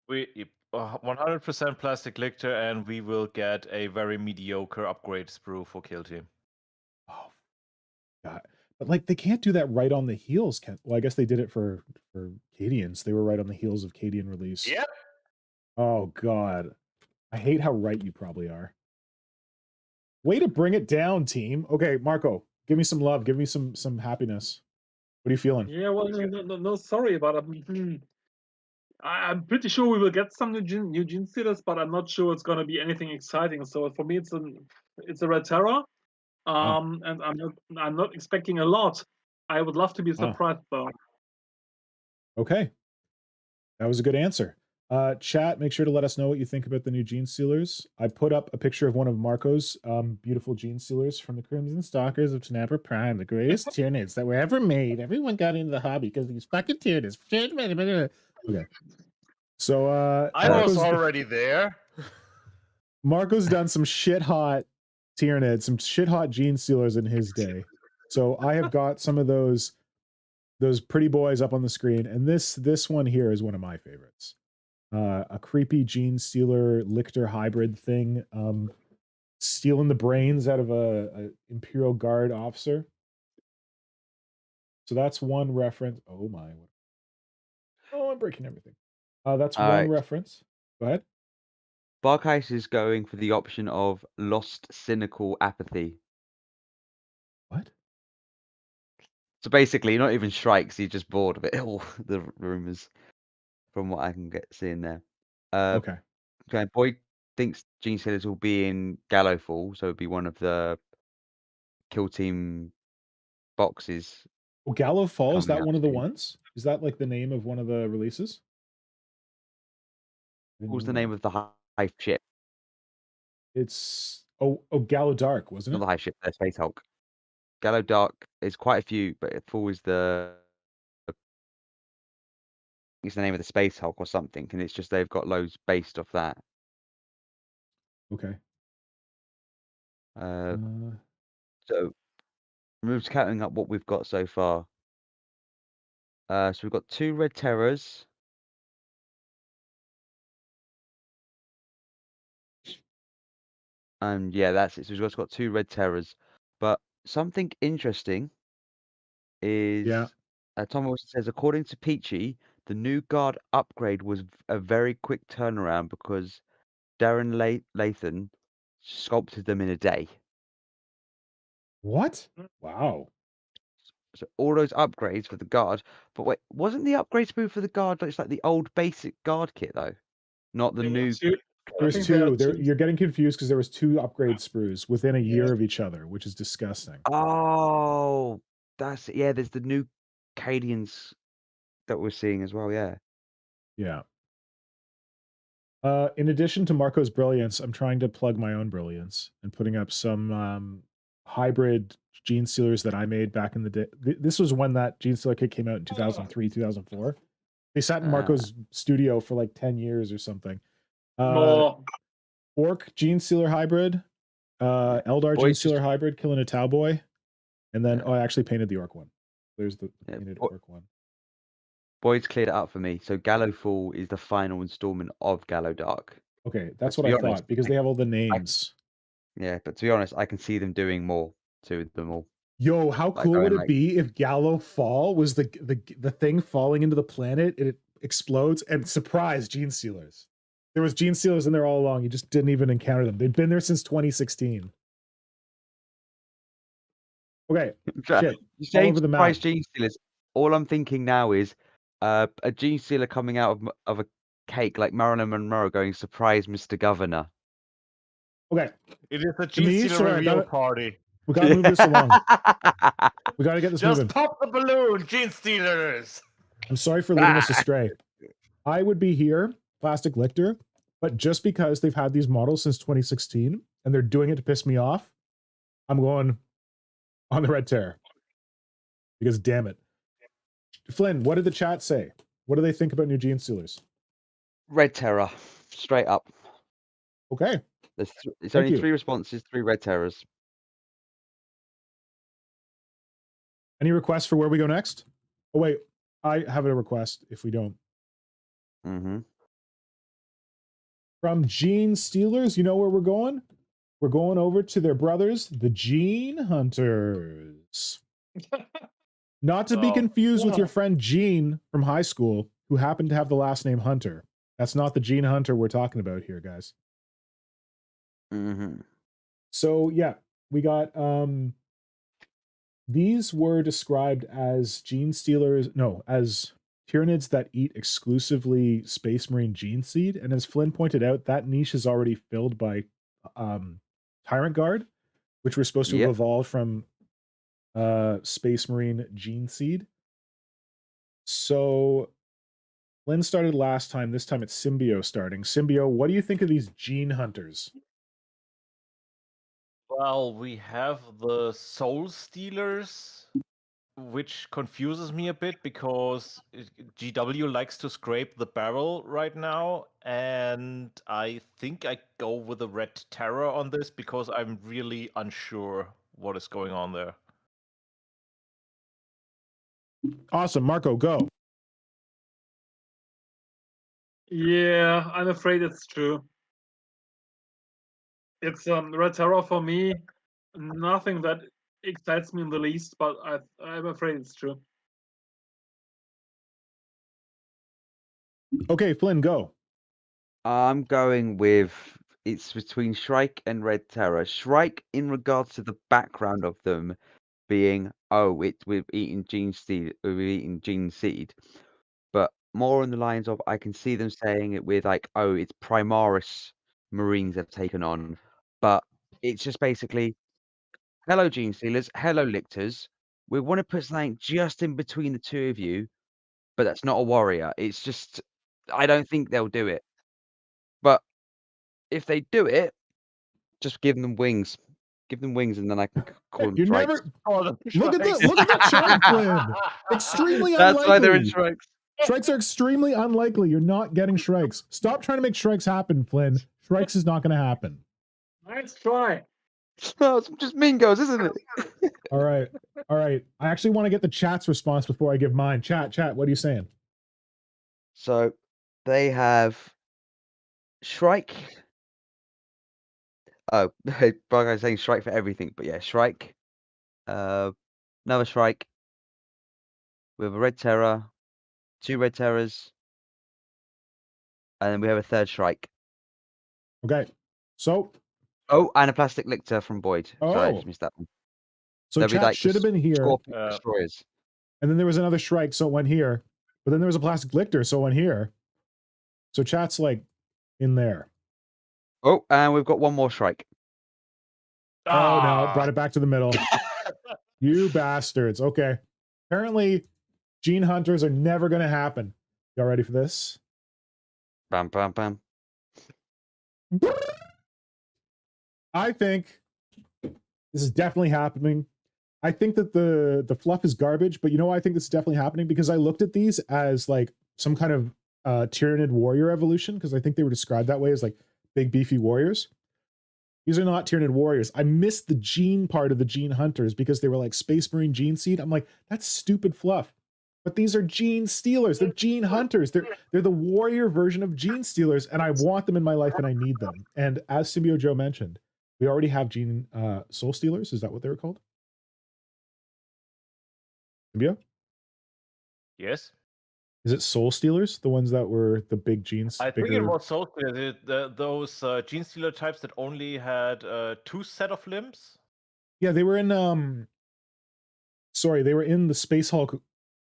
we 100% plastic Lictor, and we will get a very mediocre upgrade sprue for kill team. Oh God. But like they can't do that right on the heels. Well, I guess they did it for Cadians. They were right on the heels of Cadian release. Yep. Oh God. I hate how right you probably are. Way to bring it down, team. Okay, Marco, give me some love. Give me some happiness. What are you feeling? Yeah, well, no, sorry, but I'm pretty sure we will get some new Genestealers, but I'm not sure it's going to be anything exciting. So for me, it's a Red Terror, and I'm not expecting a lot. I would love to be surprised though. Okay, that was a good answer. Chat, make sure to let us know what you think about the new Genestealers. I put up a picture of one of Marco's beautiful Genestealers from the Crimson Stalkers of Tanabra Prime, the greatest Tyranids that were ever made. Everyone got into the hobby because these fucking Tyranids. Okay. So I was already there. Marco's done some shit hot Tyranids, some shit hot Genestealers in his day. So I have got some of those pretty boys up on the screen, and this one here is one of my favorites. A creepy Genestealer Lictor hybrid thing, stealing the brains out of a Imperial Guard officer. So that's one reference. Oh my! Oh, I'm breaking everything. That's All one right. reference. Go ahead. Barkheis is going for the option of lost cynical apathy. What? So basically, not even strikes. He's just bored of it all. The rumors, from what I can seeing there. Okay. Okay, Boyd thinks Genestealers will be in Gallowfall, so it'll be one of the kill team boxes. Oh, Gallo Fall, is coming that out one of the soon. ones? Is that like the name of one of the releases? What was the name of the hive ship? It's Gallo Dark, wasn't Not it? the hive ship, the Space Hulk. Gallo Dark is quite a few, but Fall is it's the name of the Space Hulk or something, and it's just they've got loads based off that. Okay. So I'm just counting up what we've got so far. So we've got 2 Red Terrors. And yeah, that's it. So we've just got 2 Red Terrors. But something interesting is Tom Wilson says, according to Peachy, the new guard upgrade was a very quick turnaround because Darren Lathan sculpted them in a day. What? Wow. So all those upgrades for the guard, but wait, wasn't the upgrade sprue for the guard it's like the old basic guard kit though, not the new? There's two. You're getting confused because there was 2 upgrade sprues within a year of each other, which is disgusting. Oh, that's yeah. There's the new Cadians that we're seeing as well. Yeah. Yeah. In addition to Marco's brilliance, I'm trying to plug my own brilliance and putting up some hybrid Genestealers that I made back in the day. This was when that Genestealer kit came out in 2003, 2004. They sat in Marco's studio for like 10 years or something. Orc Genestealer hybrid, Eldar Genestealer hybrid, killing a Towboy, and then I actually painted the Orc one. There's the painted Orc one. Boyd's cleared it up for me. So Gallowfall is the final installment of Gallo Dark. Okay, that's what I thought because they have all the names. Yeah, but to be honest, I can see them doing more to them all. Yo, how cool would it be if Gallo Fall was the thing falling into the planet and it explodes and surprise Genestealers? There was Genestealers in there all along. You just didn't even encounter them. They've been there since 2016. Okay, You're shit. All saying over the surprise map. gene stealers. All I'm thinking now is a gene stealer coming out of a cake like Marilyn Monroe going, surprise, Mr. Governor. Okay, It is a To me, Genestealer sorry, I reveal gotta- party. we gotta move this along. We gotta get this Just moving. pop the balloon, Genestealers! I'm sorry for leading us astray. I would be here, Plastic Lictor, but just because they've had these models since 2016 and they're doing it to piss me off, I'm going on the Red Terror. Because damn it. Flynn, what did the chat say? What do they think about new Genestealers? Red Terror, straight up. Okay. It's Thank only you. 3 responses, 3 Red Terrors. Any requests for where we go next? Oh, wait. I have a request if we don't. Mm-hmm. From Genestealers, you know where we're going? We're going over to their brothers, the Gene Hunters. Not to be Oh, confused with yeah. your friend Gene from high school, who happened to have the last name Hunter. That's not the Gene Hunter we're talking about here, guys. Mm-hmm. So yeah, we got these were described as Genestealers, no, as Tyranids that eat exclusively Space Marine gene seed. And as Flynn pointed out, that niche is already filled by Tyrant Guard, which were supposed to have Yep. evolved from Space Marine gene seed. So Flynn started last time. This time it's Symbio starting. Symbio, what do you think of these gene hunters? Well, we have the Soul Stealers, which confuses me a bit because GW likes to scrape the barrel right now, and I think I go with the Red Terror on this because I'm really unsure what is going on there. Awesome, Marco, go. Yeah, I'm afraid it's true. It's Red Terror for me. Nothing that excites me in the least, but I'm afraid it's true. Okay, Flynn, go. I'm going with it's between Shrike and Red Terror. Shrike, in regards to the background of them being, we've eaten gene seed, but more on the lines of I can see them saying it with like, it's Primaris Marines they've taken on, but it's just basically, hello Genestealers, hello Lictors. We want to put something just in between the two of you, but that's not a warrior. It's just, I don't think they'll do it. But if they do it, just give them wings. Give them wings, and then I can call them You're strikes. never Oh, the look at strikes. the look at the chat, Flynn. Extremely That's why they're in unlikely. strikes. Strikes are extremely unlikely. You're not getting strikes. Stop trying to make strikes happen, Flynn. Strikes is not going to happen. Let's try. No, it's just Mingos, isn't it? All right. All right. I actually want to get the chat's response before I give mine. Chat, what are you saying? So they have Shrike. Oh, Bugey's saying Shrike for everything, but yeah, Shrike. Another Shrike. We have a Red Terror, 2 Red Terrors, and then we have a 3rd Shrike. Okay. So, Oh, and a Plastic Lictor from Boyd. Sorry, I Oh. just missed that one. so They'll be chat like should have been here, Scorpion Destroyers. and then there was another Shrike, so it went here. But then there was a Plastic Lictor, so it went here. So chat's like in there. Oh, and we've got one more Shrike. Oh no, brought it back to the middle. You bastards. Okay. Apparently, gene hunters are never going to happen. Y'all ready for this? Bam, bam, bam. I think this is definitely happening. I think that the fluff is garbage, but you know why I think this is definitely happening? Because I looked at these as like some kind of Tyranid warrior evolution, because I think they were described that way as like big beefy warriors. These are not Tyranid warriors. I missed the gene part of the gene hunters because they were like Space Marine gene seed. I'm like, that's stupid fluff. But these are Genestealers. They're gene hunters. They're the warrior version of Genestealers, and I want them in my life and I need them. And as Symbio Joe mentioned, we already have Soul Stealers. Is that what they were called? Symbio? Yes. Is it Soul Stealers? The ones that were the big genes? I think it was Soul Stealers, those Genestealer types that only had 2 set of limbs. Yeah, they were in sorry, they were in the Space Hulk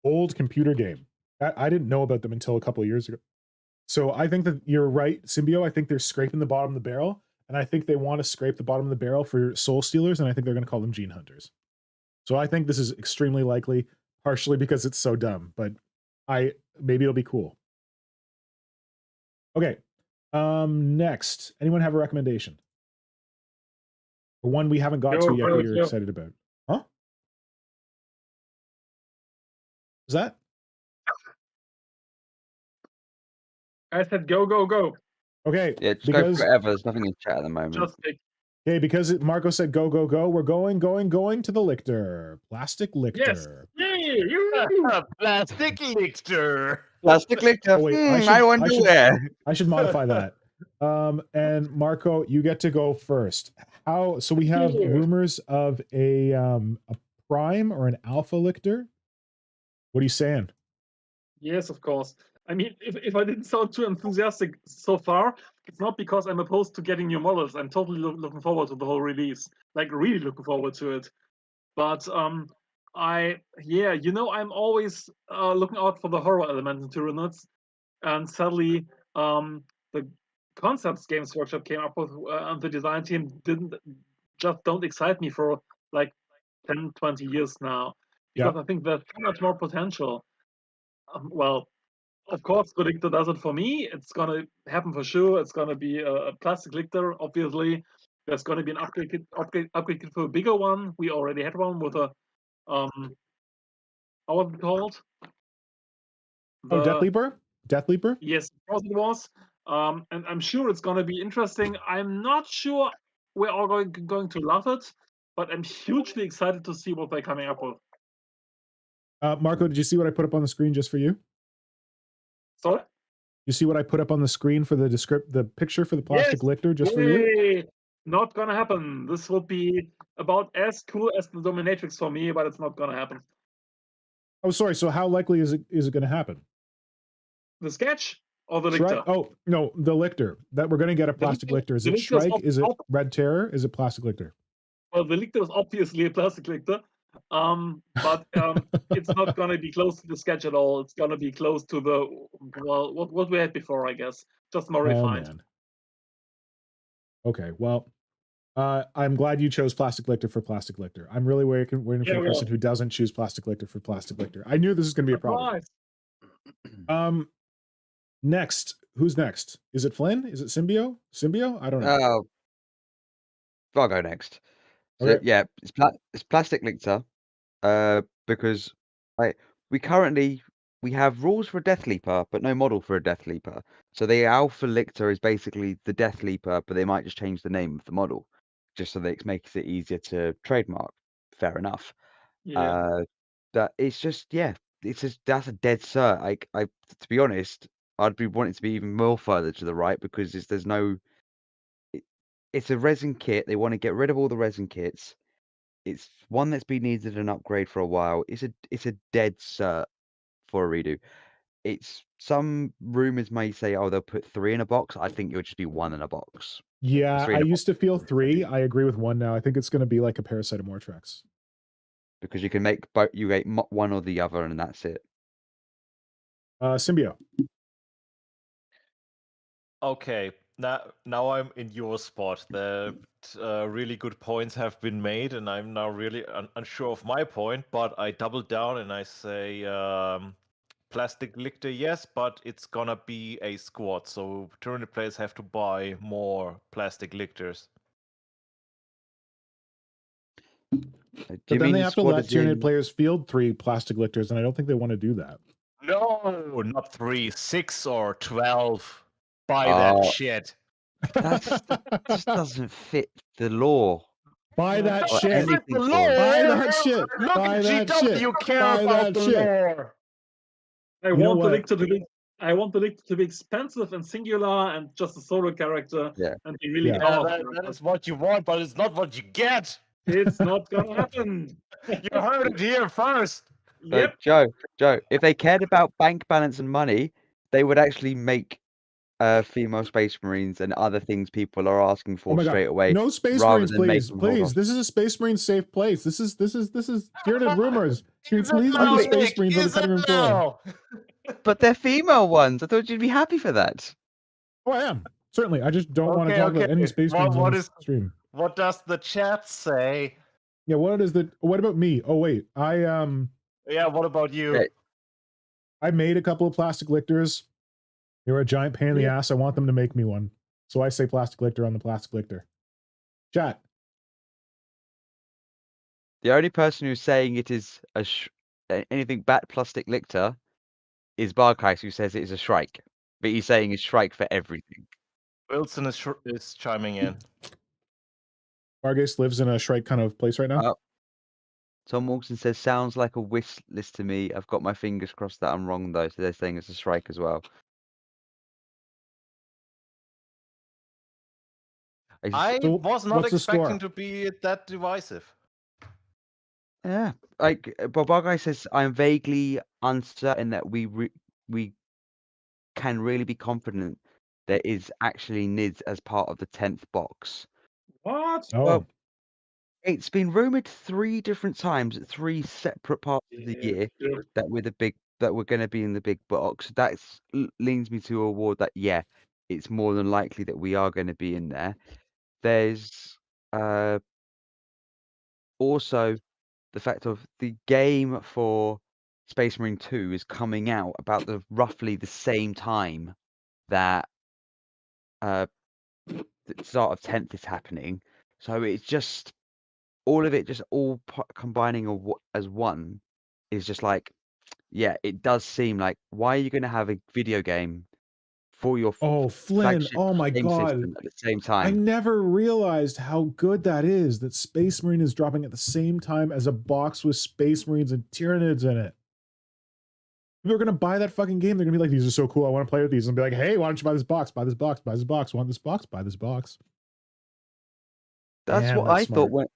old computer game. I didn't know about them until a couple of years ago. So I think that you're right, Symbio. I think they're scraping the bottom of the barrel, and I think they want to scrape the bottom of the barrel for Soul Stealers, and I think they're going to call them Gene Hunters. So I think this is extremely likely, partially because it's so dumb, but maybe it'll be cool. Okay. Next, anyone have a recommendation? Or one we haven't got to yet that you're excited about? Huh? Is that? I said go, go, go. Okay. Yeah, just go for whatever. There's nothing in chat at the moment. Just pick. Okay, because Marco said go, go, go, we're going to the Lictor. Plastic Lictor. Yes. Yay! Plastic Lictor. Plastic Lictor. Oh, wait, I wonder where. I should modify that. And Marco, you get to go first. So we have rumors of a prime or an alpha Lictor. What are you saying? Yes, of course. I mean, if I didn't sound too enthusiastic so far, it's not because I'm opposed to getting new models. I'm totally looking forward to the whole release. Like, really looking forward to it. But I'm always looking out for the horror element in Tyranids. And sadly, the Concepts Games Workshop came up with, and the design team don't excite me for like 10, 20 years now. Because I think there's so much more potential. Well, of course, the Lictor does it for me. It's going to happen for sure. It's going to be a plastic Lictor, obviously. There's going to be an upgrade kit for a bigger one. We already had one with a, how was it called? Death Leaper? Death Leaper? Yes, of course it was. And I'm sure it's going to be interesting. I'm not sure we're all going to love it, but I'm hugely excited to see what they're coming up with. Marco, did you see what I put up on the screen just for you? Sorry? You see what I put up on the screen for the picture for the plastic Lictor just for you? Not gonna happen. This would be about as cool as the Dominatrix for me, but it's not gonna happen. Oh, sorry. So how likely is it going to happen? The sketch or the Lictor? Right. Oh no, the Lictor. That we're going to get a plastic Lictor. Is it Shrike? Is it Red Terror? Is it plastic Lictor? Well, the Lictor is obviously a plastic Lictor. But it's not going to be close to the sketch at all. It's going to be close to what we had before, I guess. Just more refined. Man. Okay, well, I'm glad you chose plastic Lictor for plastic Lictor. I'm really waiting for the person who doesn't choose plastic Lictor for plastic Lictor. I knew this was going to be a problem. Next, who's next? Is it Flynn? Is it Symbio? I don't know. I'll go next. So, Okay. yeah, it's plastic Lictor. Because we have rules for a Death Leaper, but no model for a Death Leaper. So the Alpha Lictor is basically the Death Leaper, but they might just change the name of the model, just so that it makes it easier to trademark. Fair enough. Yeah. That it's just that's a dead cert. I to be honest, I'd be wanting to be even more further to the right because it's a resin kit. They want to get rid of all the resin kits. It's one that's been needed an upgrade for a while. It's a dead cert for a redo. It's some rumors may say, oh, they'll put 3 in a box. I think it'll just be 1 in a box. Yeah, I used to feel 3. I agree with 1 now. I think it's going to be like a Parasite of Mortrex. Because you can make both. You get one or the other, and that's it. Symbio. Okay, now I'm in your spot. The really good points have been made, and I'm now really unsure of my point. But I double down and I say plastic Lictor, yes, but it's gonna be a squad, so Tyranid players have to buy more plastic Lictors. But then they have to let Tyranid players field 3 plastic Lictors, and I don't think they want to do that. No, not 3, 6 or 12. Buy that shit. That just doesn't fit the law. Buy that shit. Buy that shit. Look at GW, you care about the lore. I want the Lictor to be expensive and singular and just a solo character. Yeah. And be really that is what you want, but it's not what you get. It's not gonna happen. You heard it here first. Yep. Joe, if they cared about bank balance and money, they would actually make female Space Marines and other things people are asking Oh for my straight god. away, No Space rather Marines, than make please. them hold Please. off. This is a Space Marine safe place. This is Tyranid Rumours. Can you Is it please now, leave the Okay, Space Nick? Marines on the Is cutting it room floor? now? but they're female ones. I thought you'd be happy for that. Oh, I am. Certainly. I just don't want to talk about any Space Marines on this stream. What does the chat say? Yeah, what about me? Oh wait. Yeah, what about you? Okay. I made a couple of plastic lictors. They were a giant pain in the Yeah. ass. I want them to make me one. So I say plastic lictor on the plastic lictor. Chat. The only person who's saying it is anything but plastic lictor is Barkheis, who says it is a Shrike. But he's saying it's Shrike for everything. Wilson is chiming in. Vargas lives in a Shrike kind of place right now. Tom Wilson says, sounds like a wish list to me. I've got my fingers crossed that I'm wrong, though. So they're saying it's a Shrike as well. I So was not what's the score? expecting to be that divisive. Yeah, like Barkheis says, I'm vaguely uncertain that we can really be confident there is actually Nids as part of the 10th box. What? Oh, Well, it's been rumored 3 different times at 3 separate parts of the year that we're going to be in the big box. That leans me to award that it's more than likely that we are going to be in there. There's also the fact of the game for Space Marine 2 is coming out about roughly the same time that the start of 10th is happening. So it's just all of it, just all combining as one is just like, yeah, it does seem like, why are you going to have a video game for your Flynn. flagship Oh my game god. system at the same I time? never realized how good that is, that Space Marine is dropping at the same time as a box with Space Marines and Tyranids in it. People are going to buy that fucking game. They're going to be like, these are so cool. I want to play with these. And be like, hey, why don't you buy this box? Buy this box. Buy this box. Want this box? Buy this box. That's Damn, what that's I smart. thought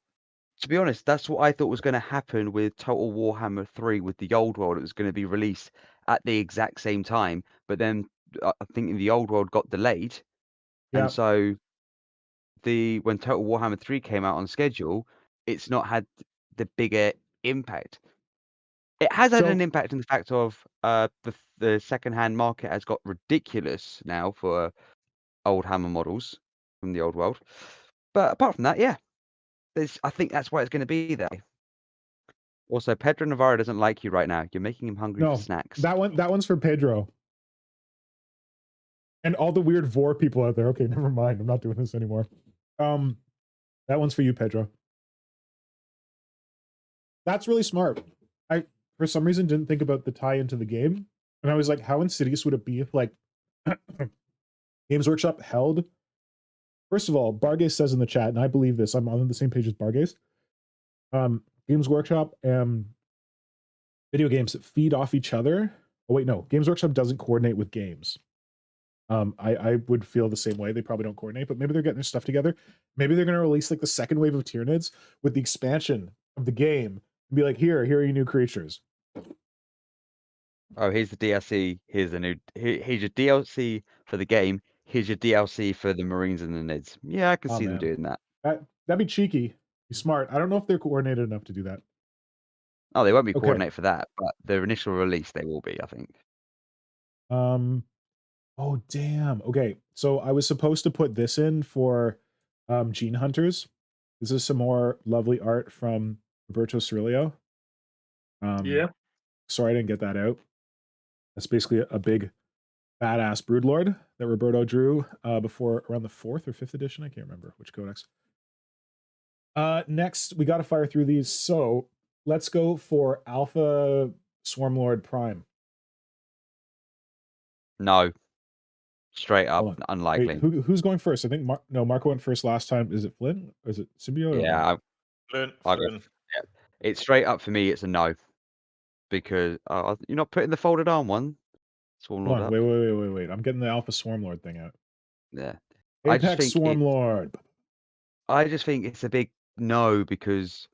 to be honest, that's what I thought was going to happen with Total Warhammer 3 with the old world. It was going to be released at the exact same time, but then I think the old world got delayed. Yeah. And so when Total Warhammer 3 came out on schedule, it's not had the bigger impact. It has had an impact in the fact of the second-hand market has got ridiculous now for old Hammer models from the old world. But apart from that, yeah, I think that's why it's going to be there. Also, Pedro Navarro doesn't like you right now. You're making him hungry for snacks. That one's for Pedro. And all the weird Vor people out there. Okay, never mind. I'm not doing this anymore. That one's for you, Pedro. That's really smart. I, for some reason, didn't think about the tie into the game. And I was like, how insidious would it be if, like, Games Workshop held... First of all, Bargaze says in the chat, and I believe this, I'm on the same page as Bargaze. Games Workshop and video games that feed off each other. Oh, wait, no. Games Workshop doesn't coordinate with games. I would feel the same way. They probably don't coordinate, but maybe they're getting their stuff together. Maybe they're going to release like the second wave of Tyranids with the expansion of the game and be like, here are your new creatures. Oh, here's the DLC. Here's your DLC for the game. Here's your DLC for the Marines and the Nids. Yeah, I can see them doing that. That'd be cheeky. Be smart. I don't know if they're coordinated enough to do that. Oh, they won't be coordinated for that, but their initial release they will be, I think. Oh damn. Okay, so I was supposed to put this in for Gene Hunters. This is some more lovely art from Roberto Cirillo. Yeah. Sorry I didn't get that out. That's basically a big badass broodlord that Roberto drew before around the 4th or 5th edition. I can't remember which codex. Next, we got to fire through these. So let's go for Alpha Swarmlord Prime. No. Straight up, unlikely. Wait, who's going first? I think Marco went first last time. Is it Flynn? Or is it Symbiote? Yeah, Flynn. Yeah. It's straight up for me. It's a no, because you're not putting the folded arm one. Swarmlord up. Wait. I'm getting the Alpha Swarmlord thing out. Yeah. Apex Swarmlord. I just think it's a big no, because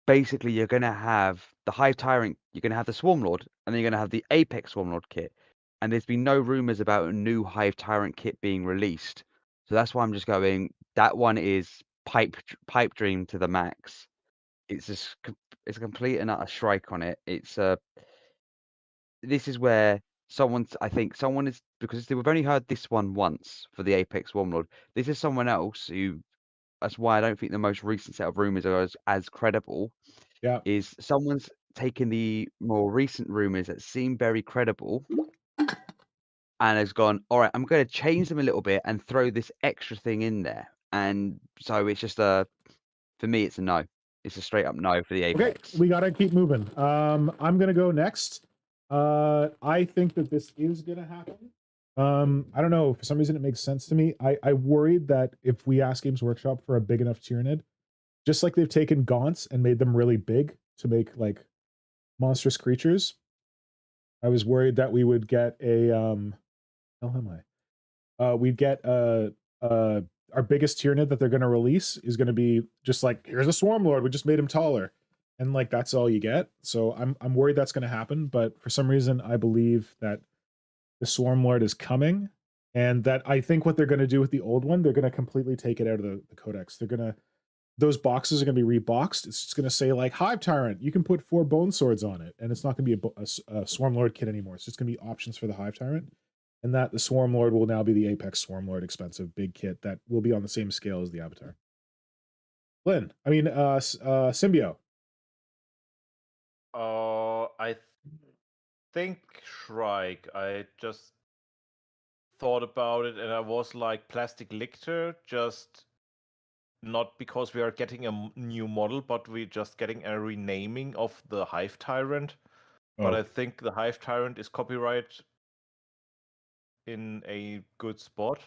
basically you're going to have the Hive Tyrant, you're going to have the Swarmlord, and then you're going to have the Apex Swarmlord kit. and there's been no rumors about a new Hive Tyrant kit being released. So that's why I'm just going. That one is pipe dream to the max. It's just it's a complete and utter strike on it. It's this is where I think someone is, because we've only heard this one once for the Apex Warlord. This is someone else who. That's why I don't think the most recent set of rumors are as credible. Yeah. Is someone's taken the more recent rumors that seem very credible and has gone, all right, I'm going to change them a little bit and throw this extra thing in there. And so it's just for me, it's a no. It's a straight up no for the Apex. Okay, we gotta keep moving. I'm gonna go next. I think that this is gonna happen. I don't know, for some reason it makes sense to me. I worried that if we ask Games Workshop for a big enough Tyranid, just like they've taken gaunts and made them really big to make like monstrous creatures, I was worried that we would get a hell am I? We'd get our biggest Tyranid that they're gonna release is gonna be just like, here's a Swarmlord, we just made him taller. And like that's all you get. So I'm worried that's gonna happen, but for some reason I believe that the Swarmlord is coming, and that I think what they're gonna do with the old one, they're gonna completely take it out of the codex. Those boxes are going to be reboxed. It's just going to say like Hive Tyrant. You can put 4 bone swords on it, and it's not going to be a Swarmlord kit anymore. It's just going to be options for the Hive Tyrant, and that the Swarmlord will now be the Apex Swarmlord expensive big kit that will be on the same scale as the Avatar. Symbio. I think Shrike. I just thought about it, and I was like plastic Lictor, just. Not because we are getting a new model, but we're just getting a renaming of the Hive Tyrant. But I think the Hive Tyrant is copyright in a good spot.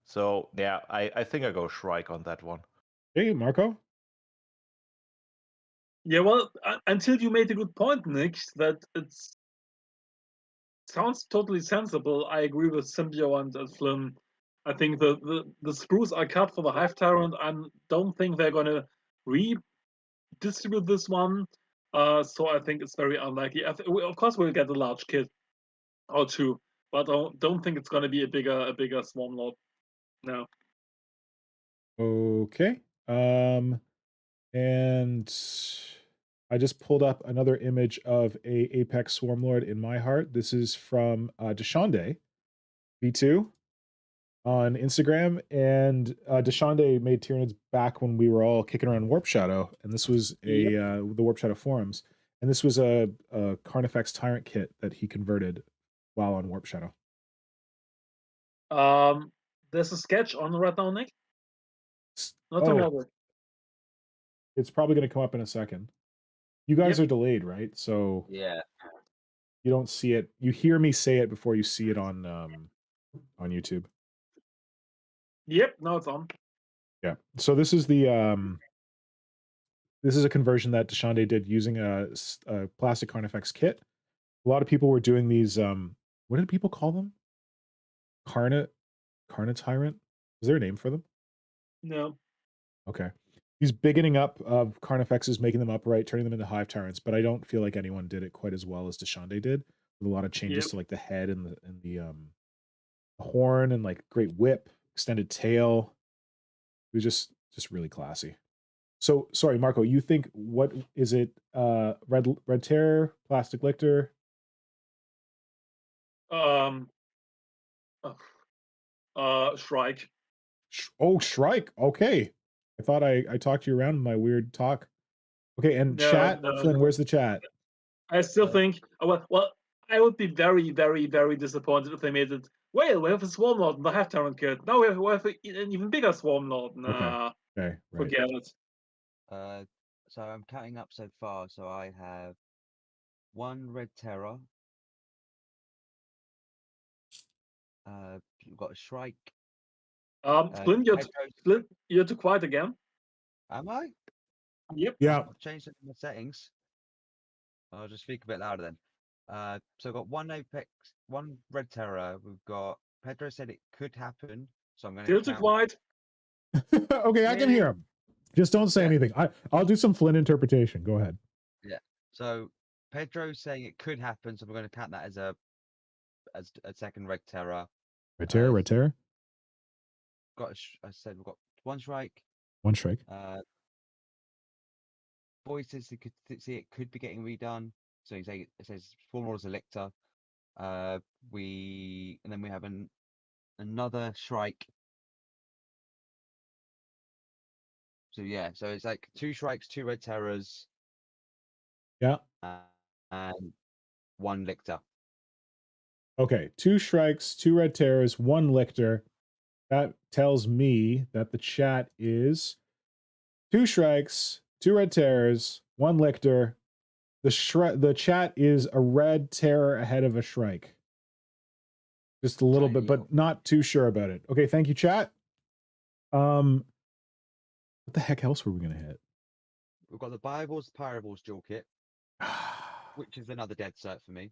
So yeah, I think I go Shrike on that one. Hey, Marco. Yeah, well, until you made a good point, Nick, that sounds totally sensible. I agree with Symbio and Flynn. I think the sprues are cut for the Hive Tyrant. I don't think they're going to redistribute this one. So I think it's very unlikely. Of course, we'll get a large kit or 2, but I don't think it's going to be a bigger Swarmlord. No. Okay. And I just pulled up another image of a Apex Swarmlord in my heart. This is from Deshande V2 on Instagram, and Deshande made Tyranids back when we were all kicking around Warp Shadow, and this was the Warp Shadow forums, and this was a Carnifex Tyrant kit that he converted while on Warp Shadow. There's a sketch on right now, Nick. Not tomorrow. It's probably going to come up in a second. You guys are delayed, right? So yeah, you don't see it. You hear me say it before you see it on YouTube. Yep, now it's on. Yeah. So this is the this is a conversion that Deshande did using a plastic Carnifex kit. A lot of people were doing these. What did people call them? Carna Tyrant. Is there a name for them? No. Okay. He's bigging up of Carnifexes, making them upright, turning them into Hive Tyrants, but I don't feel like anyone did it quite as well as Deshande did, with a lot of changes to like the head and the horn and like great whip, extended tail. It was just really classy. So sorry, Marco, you think what is it? Red Terror, Plastic Lictor? Shrike. Oh, Shrike. Okay. I thought I talked you around my weird talk. Okay, and chat, Flynn, where's the chat? I still think, well, I would be very, very, very disappointed if they made it. Well, we have a Swarmlord in the Hive Tyrant kit. Now we have an even bigger Swarmlord. Nah, okay, right. Forget it. So I'm counting up so far. So I have 1 Red Terror. You've got a Shrike. Flynn, you're too quiet again. Am I? Yep. Yeah. I've changed my settings. I'll just speak a bit louder then. So I've got 1 Apex, 1 Red Terror. We've got Pedro said it could happen, so I'm going to. Still too quiet. Okay, I can hear him. Just don't say anything. I'll do some Flynn interpretation. Go ahead. Yeah. So Pedro's saying it could happen, so we're going to count that as a as a second Red Terror. Red Terror, Red Terror. I said we've got one Shrike. One Shrike. Voices, you could see it could be getting redone. So it says former as a Lictor. And then we have another Shrike. So yeah, so it's like 2 Shrikes, 2 Red Terrors. Yeah. And 1 Lictor. Okay, 2 Shrikes, 2 Red Terrors, 1 Lictor. That tells me that the chat is 2 Shrikes, 2 Red Terrors, 1 Lictor. The chat is a Red Terror ahead of a Shrike. Just a little bit, but not too sure about it. Okay, thank you, chat. What the heck else were we gonna hit? We've got the Biovore Pyrovore dual kit, which is another dead cert for me.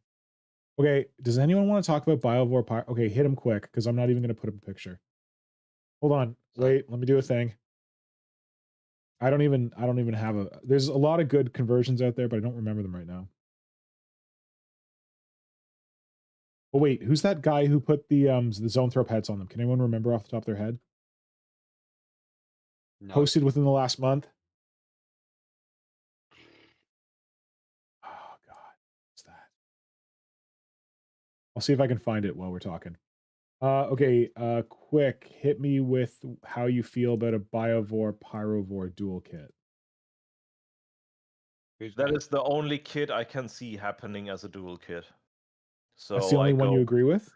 Okay, does anyone want to talk about Biovore? Okay, hit him quick, because I'm not even gonna put up a picture. Hold on, wait, let me do a thing. I don't even have a. There's a lot of good conversions out there, but I don't remember them right now. Oh wait, who's that guy who put the zone throw pets on them? Can anyone remember off the top of their head? No. Posted within the last month. Oh god, what's that? I'll see if I can find it while we're talking. Okay, quick, hit me with how you feel about a Biovore Pyrovore dual kit. That is the only kit I can see happening as a dual kit. So that's the only one you agree with?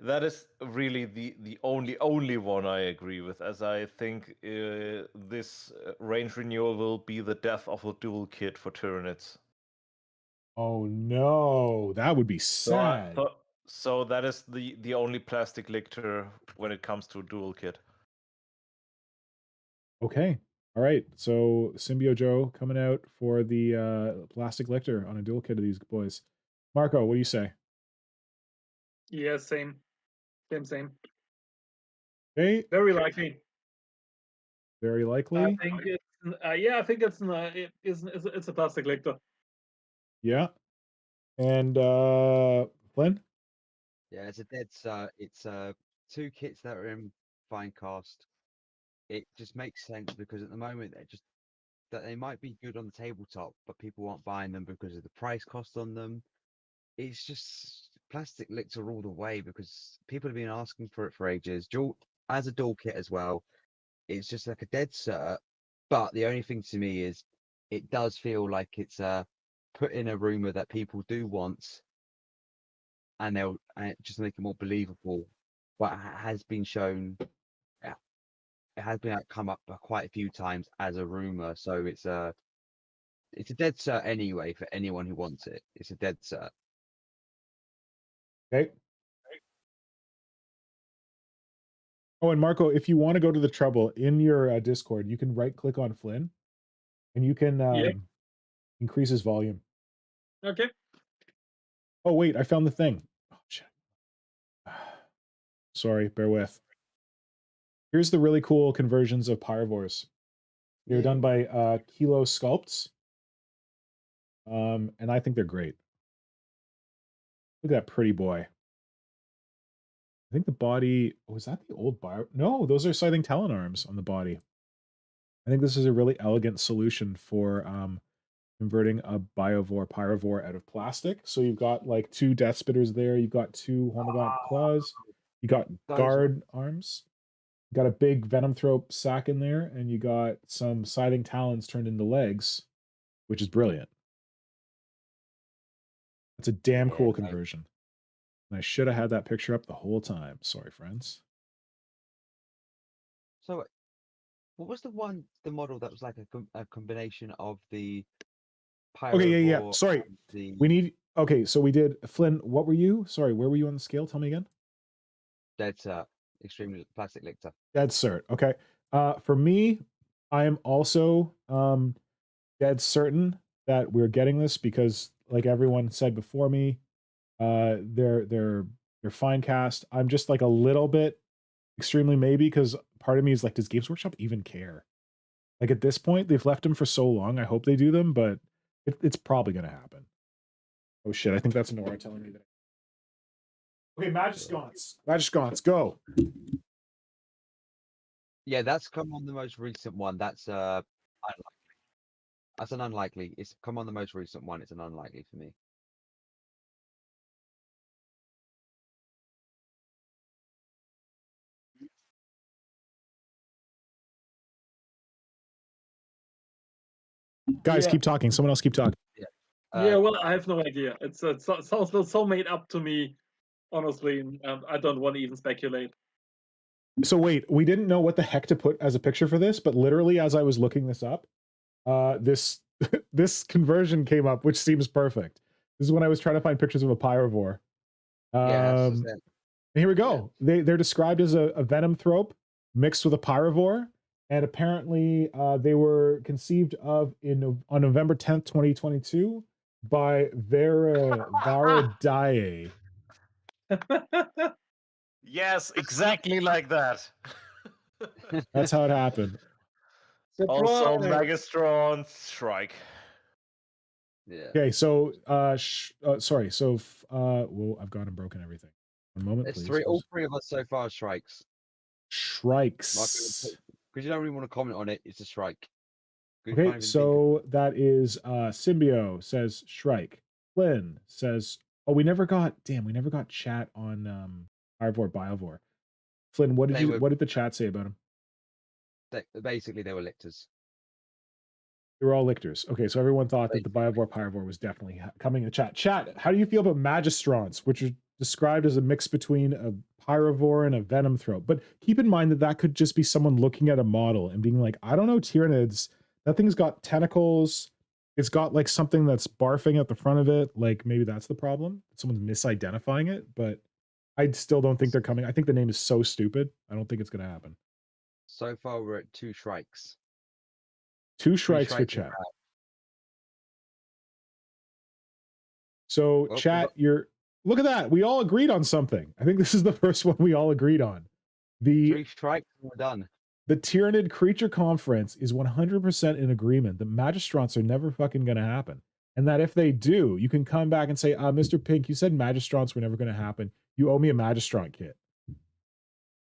That is really the only one I agree with, as I think this range renewal will be the death of a dual kit for Tyranids. Oh no, that would be sad. So that is the only plastic Lictor when it comes to dual kit. Okay. All right. So Symbio Joe coming out for the plastic Lictor on a dual kit of these boys. Marco, what do you say? Yeah, same. Same. Okay. Very likely. Very likely. I think it's I think it's a plastic Lictor. Yeah. And Flynn? Yeah, it's a dead cert. It's 2 kits that are in fine cast. It just makes sense because at the moment that they might be good on the tabletop, but people aren't buying them because of the price cost on them. It's just plastic Lictor all the way because people have been asking for it for ages. As a dual kit as well, it's just like a dead cert. But the only thing to me is it does feel like it's put in a rumor that people do want, and they'll just make it more believable. But it has been shown, it has been come up quite a few times as a rumor. So it's a dead cert anyway for anyone who wants it. It's a dead cert. Okay. Oh, and Marco, if you want to go to the trouble in your Discord, you can right click on Flynn and you can increase his volume. Okay. Oh, wait, I found the thing. Oh, shit. Sorry, bear with. Here's the really cool conversions of Pyrovores. They're done by Kilo Sculpts. And I think they're great. Look at that pretty boy. I think the body, was that the old Bio? No, those are Scything Talon arms on the body. I think this is a really elegant solution for converting a Biovore Pyrovore out of plastic. So you've got like 2 Death Spitters there. You've got 2 Hormigaunt Claws. You got guard arms. You got a big Venom Throat sack in there. And you got some Scything Talons turned into legs, which is brilliant. That's a damn cool conversion. And I should have had that picture up the whole time. Sorry, friends. So, what was the model that was like a combination of the Pyrovore? Okay, yeah. Sorry. We need. Okay, so we did. Flynn, what were you? Sorry, where were you on the scale? Tell me again. Dead cert. Extremely plastic Lictor. Dead cert. Okay. For me, I am also dead certain that we're getting this because, like everyone said before me, they're fine cast. I'm just like a little bit extremely maybe because part of me is like, does Games Workshop even care? Like at this point, they've left them for so long. I hope they do them, but it's probably going to happen. Oh shit! I think that's Nora telling me that. Okay, Magistronts, go. Yeah, that's come on the most recent one. That's unlikely. That's an unlikely. It's come on the most recent one. It's an unlikely for me. Guys, Yeah. keep talking. Someone else keep talking. Yeah, well, I have no idea. It sounds so made up to me, honestly. And I don't want to even speculate. So wait, we didn't know what the heck to put as a picture for this, but literally as I was looking this up, this this conversion came up, which seems perfect. This is when I was trying to find pictures of a Pyrovore. Yeah, that's And just it. here we go. They're described as a venom thrope mixed with a Pyrovore, and apparently they were conceived of on November 10th, 2022 by Varadae. Yes, exactly like that. That's how it happened. Also, Surprise! Magistron Strike. Yeah. Okay, so sorry, so well, I've gone and broken everything. One moment, It's please. all three of us so far are strikes. Shrikes. Because you don't really want to comment on it, it's a strike. You can't Okay, even think of- so that is Symbio says Shrike. Flynn says, oh, we never got chat on Pyrovore Biovore. Flynn, what did the chat say about him? basically they were lictors. They were all lictors. Okay, so everyone thought that the Biovore Pyrovore was definitely coming in the chat. Chat, how do you feel about Magistrons, which are described as a mix between a Pyrovore and a Venom Throat? But keep in mind that could just be someone looking at a model and being like, I don't know, Tyranids, that thing's got tentacles. It's got like something that's barfing at the front of it. Like maybe that's the problem. Someone's misidentifying it, but I still don't think they're coming. I think the name is so stupid. I don't think it's going to happen. So far we're at 2 shrikes. 2 shrikes for chat. So chat, look at that. We all agreed on something. I think this is the first one we all agreed on. 3 strikes, we're done. The Tyranid Creature Conference is 100% in agreement that Magistrants are never fucking going to happen. And that if they do, you can come back and say, Mr. Pink, you said Magistrants were never going to happen. You owe me a Magistrant kit.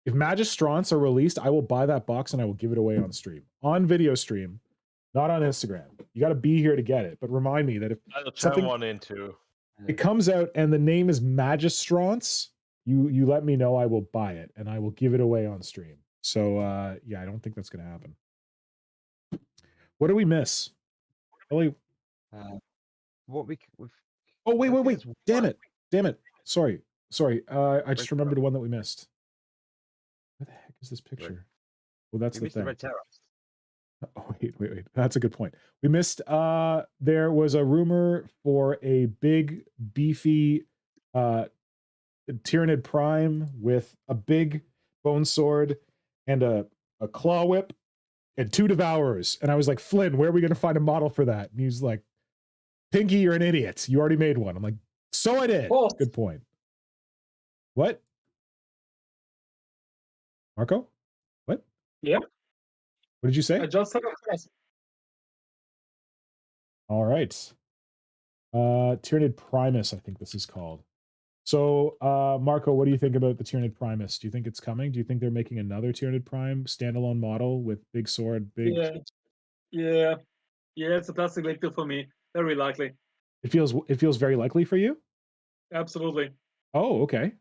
If Magistrants are released, I will buy that box and I will give it away on stream. On video stream, not on Instagram. You got to be here to get it. But remind me that if I'll turn one into. It comes out and the name is Magistrants, you let me know, I will buy it and I will give it away on stream. So yeah, I don't think that's gonna happen. What do we miss? Really? What we Oh wait. Damn it. Sorry. I just remembered one that we missed. Where the heck is this picture? Well, that's the thing. Red Terror. Oh, wait. That's a good point. We missed, there was a rumor for a big, beefy Tyranid Prime with a big bone sword and a claw whip and 2 Devourers. And I was like, Flynn, where are we going to find a model for that? And he was like, Pinky, you're an idiot. You already made one. I'm like, so I did. Oh. Good point. What? Marco? What? Yeah. What did you say? I just said it. All right. Tyranid Primus, I think this is called. So, Marco, what do you think about the Tyranid Primus? Do you think it's coming? Do you think they're making another Tyranid Prime standalone model with big sword, big? Yeah. It's a plastic Lictor for me. Very likely. It feels very likely for you. Absolutely. Oh, okay.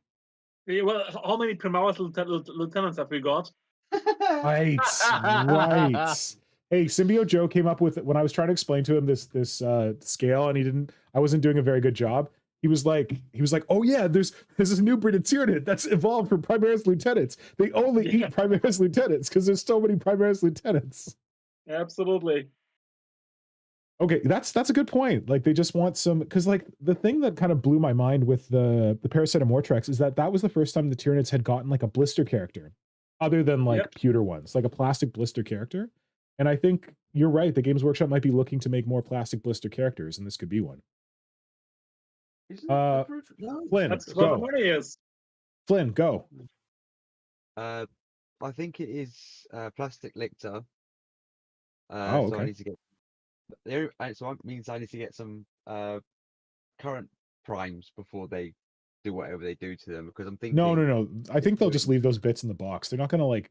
Yeah, well, how many Primaris lieutenants have we got? Right. Hey, Symbio Joe came up with, when I was trying to explain to him this scale, and I wasn't doing a very good job. He was like, oh yeah, there's this new breed of Tyranid that's evolved from Primaris lieutenants. They only eat Primaris lieutenants because there's so many Primaris lieutenants. Absolutely. Okay, that's a good point. Like they just want some, because like the thing that kind of blew my mind with the Parasitomortrex is that was the first time the Tyranids had gotten like a blister character, other than like pewter ones, like a plastic blister character. And I think you're right. The Games Workshop might be looking to make more plastic blister characters, and this could be one. Flynn, That's go. what the money is. Flynn, go. I think it is plastic Lictor. Oh, okay. So I need to get. So it means I need to get some current primes before they do whatever they do to them, because I'm thinking. No. I think they'll just leave those bits in the box. They're not gonna like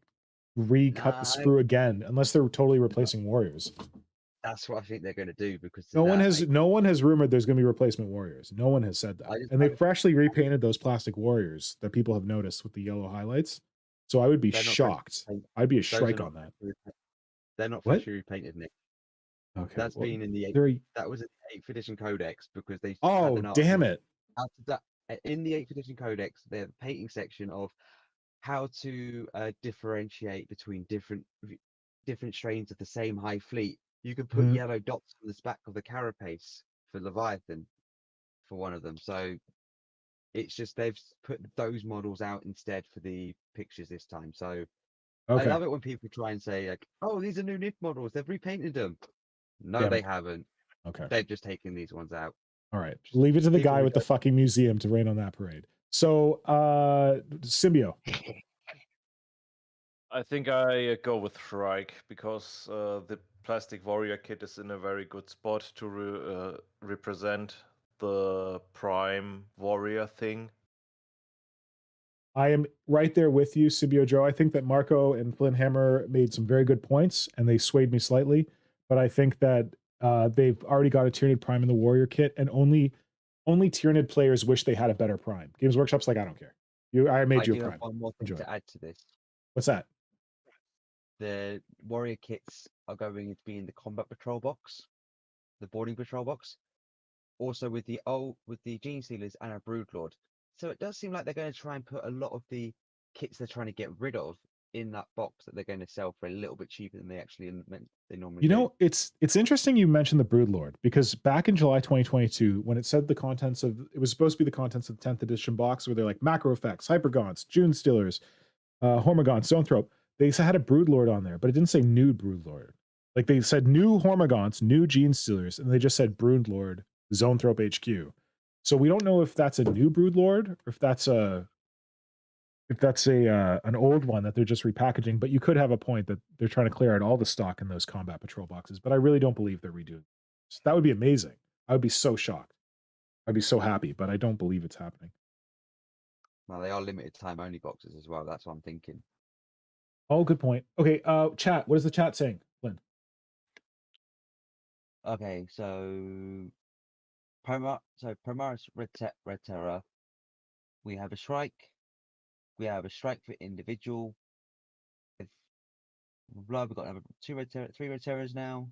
recut the sprue again unless they're totally replacing warriors. That's what I think they're going to do, because No one has rumored there's going to be replacement warriors. No one has said that. And they freshly repainted those plastic warriors that people have noticed with the yellow highlights. So I would be shocked. I'd be a shrike on that. They're not freshly repainted, Nick. Okay. That's been in the that was in the 8th edition codex, because they damn it. In the 8th edition codex, they have a painting section of how to differentiate between different strains of the same high fleet. You can put yellow dots on the back of the carapace for Leviathan for one of them. So it's just they've put those models out instead for the pictures this time. So I love it when people try and say like, "Oh, these are new Nid models. They've repainted them." No, they haven't. Okay. They've just taken these ones out. All right. Leave it to the guy with the fucking museum to rain on that parade. So, Symbio. I think I go with Shrike, because the plastic warrior kit is in a very good spot to represent the prime warrior thing. I am right there with you, Symbio Joe. I think that Marco and Flynhammer made some very good points, and they swayed me slightly. But I think that they've already got a Tyranid Prime in the warrior kit, and only Tyranid players wish they had a better Prime. Games Workshop's like, I don't care. I made you a Prime. One more thing to add to this. What's that? The warrior kits are going to be in the combat patrol box, the boarding patrol box, also with the Genestealers and a Broodlord. So it does seem like they're going to try and put a lot of the kits they're trying to get rid of in that box that they're going to sell for a little bit cheaper than they normally do. It's interesting you mentioned the Broodlord, because back in July 2022, when it said it was supposed to be the contents of the 10th edition box, where they're like macro effects, hyper gaunts, Genestealers, Hormagaunts, Zoanthrope, they had a Broodlord on there, but it didn't say new Broodlord. Like they said new Hormagaunts, new Genestealers, and they just said Broodlord, Zoanthrope HQ. So we don't know if that's a new Broodlord or if that's an old one that they're just repackaging. But you could have a point that they're trying to clear out all the stock in those combat patrol boxes. But I really don't believe they're redoing this. That would be amazing. I would be so shocked. I'd be so happy, but I don't believe it's happening. Well, they are limited time only boxes as well. That's what I'm thinking. Oh, good point. Okay, chat. What is the chat saying, Lynn? Okay, so Primaris Red Terror. We have a Shrike. We have a Shrike for individual. We've got 3 Red Terrors now.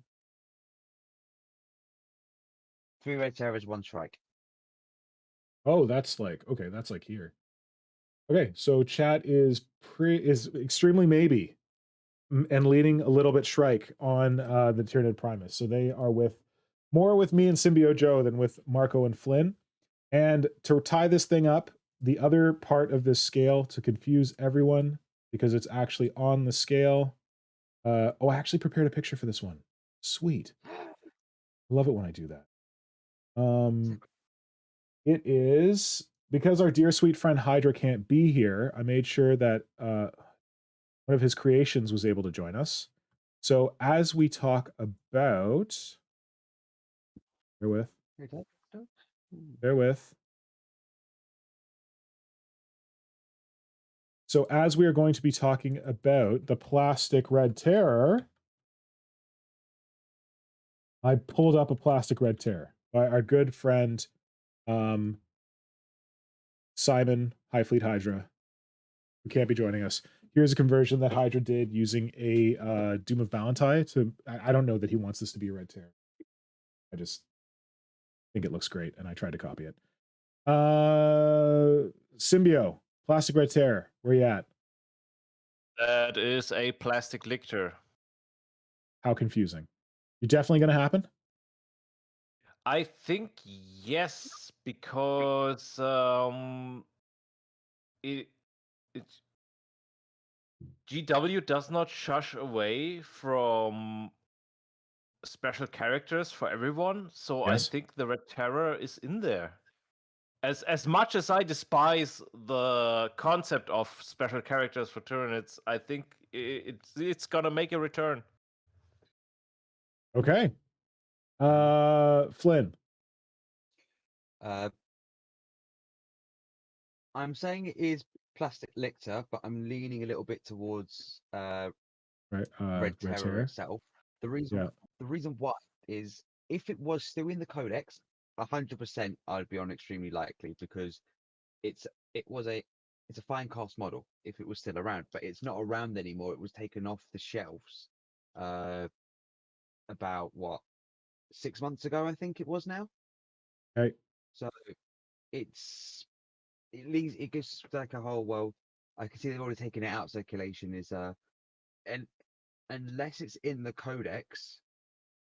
3 Red Terrors, 1 Shrike. Oh, that's like here. Okay, so chat is extremely maybe and leaning a little bit Shrike on the Tyranid Primus. So they are more with me and Symbio Joe than with Marco and Flynn. And to tie this thing up, the other part of this scale to confuse everyone, because it's actually on the scale. I actually prepared a picture for this one. Sweet. Love it when I do that. It is, because our dear sweet friend Hydra can't be here, I made sure that one of his creations was able to join us. So as we talk about, bear with. So as we are going to be talking about the Plastic Red Terror, I pulled up a Plastic Red Terror by our good friend Simon Highfleet Hydra, who can't be joining us. Here's a conversion that Hydra did using a Doom of Balantai. I don't know that he wants this to be a Red Terror. I just think it looks great, and I tried to copy it. Symbio, Plastic Red Terror, where you at? That is a plastic lictor. How confusing. You definitely going to happen? I think yes, because GW does not shush away from special characters for everyone, so Yes. I think the Red Terror is in there. As much as I despise the concept of special characters for Tyranids, I think it's gonna make a return. Okay. Flynn. I'm saying it is plastic Lictor, but I'm leaning a little bit towards Right, Red Terror Terror. itself. The reason Yeah. the reason why is if it was still in the Codex, 100% I'd be on extremely likely because it's a fine cast model if it was still around, but it's not around anymore. It was taken off the shelves about what 6 months ago, I think it was now. Right. So it gives like a whole well. I can see they've already taken it out of circulation. And unless it's in the Codex,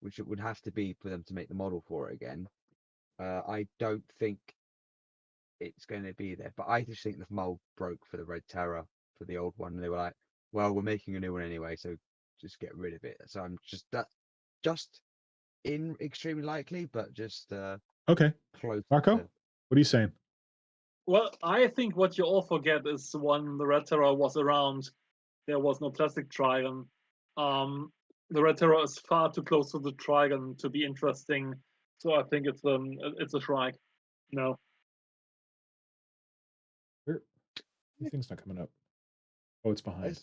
which it would have to be for them to make the model for it again, I don't think it's going to be there. But I just think the mold broke for the Red Terror for the old one. And they were like, well, we're making a new one anyway, so just get rid of it. So I'm just in extremely likely, but just Okay. close. Marco, what are you saying? Well, I think what you all forget is when the Red Terror was around, there was no plastic Trigon. The Red Terror is far too close to the Trigon to be interesting, so I think it's a Shrike. No. Anything's not coming up. Oh, it's behind.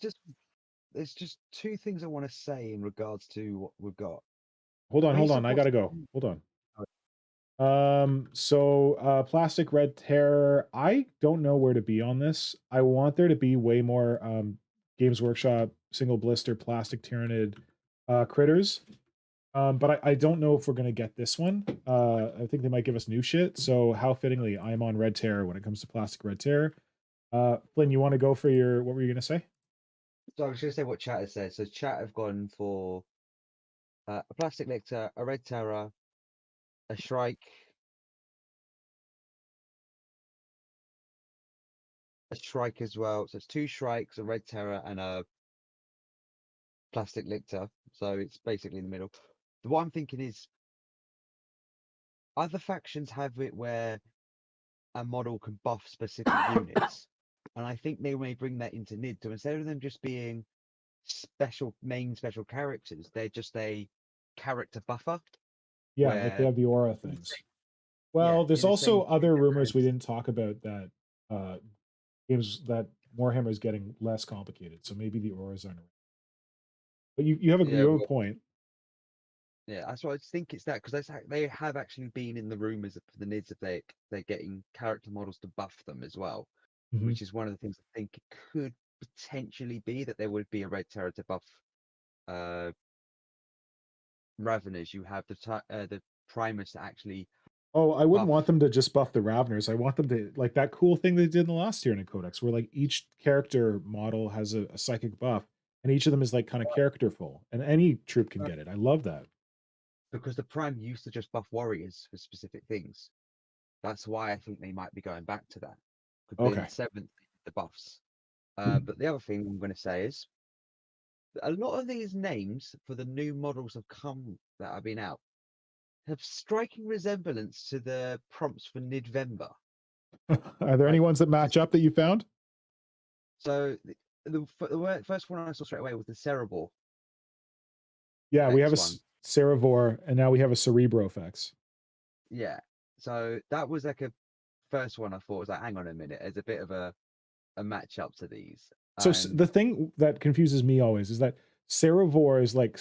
There's just two things I want to say in regards to what we've got. Hold on. I gotta go. Hold on. So plastic Red Terror, I don't know where to be on this. I want there to be way more Games Workshop single blister plastic Tyranid critters. But I don't know if we're gonna get this one. I think they might give us new shit. So how fittingly, I'm on Red Terror when it comes to plastic Red Terror. Flynn, you want to go for what were you gonna say? So I was going to say what chat has said. So chat have gone for a plastic Lictor, a Red Terror, a Shrike, as well. So it's 2 Shrikes, a Red Terror, and a plastic Lictor. So it's basically in the middle. What I'm thinking is other factions have it where a model can buff specific units. And I think they may bring that into Nids. So instead of them just being main special characters, they're just a character buffer. Yeah, like they have the aura things. Well, there's also other rumors we didn't talk about that games that Warhammer is getting less complicated, so maybe the auras aren't around. But you have a point. Yeah, that's what I think it's that because they have actually been in the rumors for the Nids if they're getting character models to buff them as well, which is one of the things I think it could potentially be that there would be a Red Terror to buff Raveners. You have the Primus to actually. Oh, I wouldn't want them to just buff the Raveners. I want them to like that cool thing they did in the last Tyranid Codex, where like each character model has a psychic buff, and each of them is like kind of characterful, and any troop can get it. I love that. Because the Prime used to just buff warriors for specific things. That's why I think they might be going back to that. Okay. In 7th, the buffs. But the other thing I'm going to say is a lot of these names for the new models that have been out have striking resemblance to the prompts for Nidvember. Are there any ones that match up that you found? So the first one I saw straight away was the Cerebro. Yeah, we have a Cerebro, and now we have a Cerebro-effects. Yeah, so that was like a first one I thought was like, hang on a minute, there's a bit of a match up to these. So the thing that confuses me always is that Cerebro is like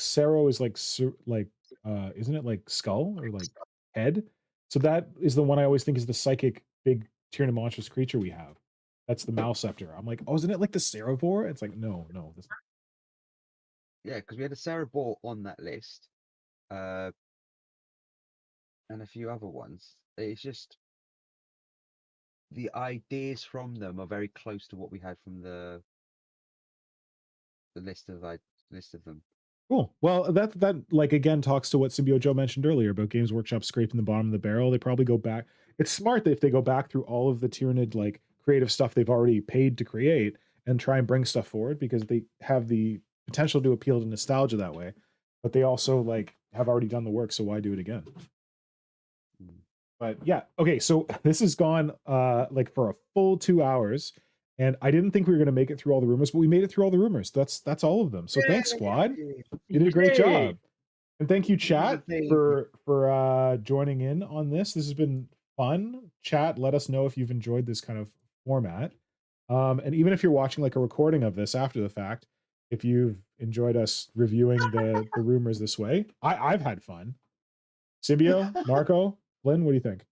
isn't it like skull or like head? So that is the one I always think is the psychic big Tyranid monstrous creature we have. That's the Malaceptrix. I'm like, oh, isn't it like the Cerebro? It's like, no. Yeah, because we had a Cerebro on that list, and a few other ones. It's just the ideas from them are very close to what we had from the list of them. Cool. Well, that like again talks to what Symbio Joe mentioned earlier about Games Workshop scraping the bottom of the barrel. They probably go back. It's smart that if they go back through all of the Tyranid like creative stuff they've already paid to create and try and bring stuff forward because they have the potential to appeal to nostalgia that way, but they also like have already done the work, so why do it again? But yeah, okay, so this has gone like for a full 2 hours, and I didn't think we were going to make it through all the rumors, but we made it through all the rumors. That's all of them. So thanks, squad. You did a great job. And thank you, chat, for joining in on this. This has been fun. Chat, let us know if you've enjoyed this kind of format. And even if you're watching like a recording of this after the fact, if you've enjoyed us reviewing the rumors this way, I've had fun. Symbio, Marco, Flynn, what do you think?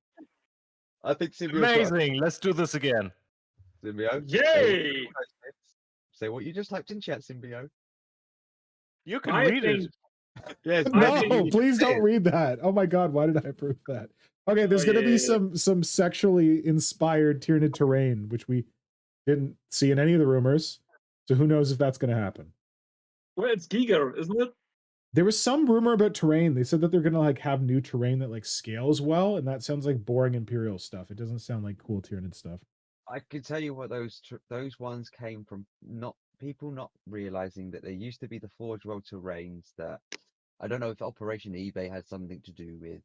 I think Symbio. Amazing. Let's do this again. Symbio. Yay! Say what you just typed in chat, Symbio. You can I read think it. Yes. No, please don't read that. Oh my god, why did I approve that? Okay, there's gonna be some sexually inspired Tyranid terrain, which we didn't see in any of the rumors. So who knows if that's gonna happen. Well, it's Giga, isn't it? There was some rumor about terrain. They said that they're gonna like have new terrain that like scales well, and that sounds like boring Imperial stuff. It doesn't sound like cool Tyranid stuff. I can tell you what those ones came from. Not people not realizing that there used to be the Forge World terrains that I don't know if Operation eBay had something to do with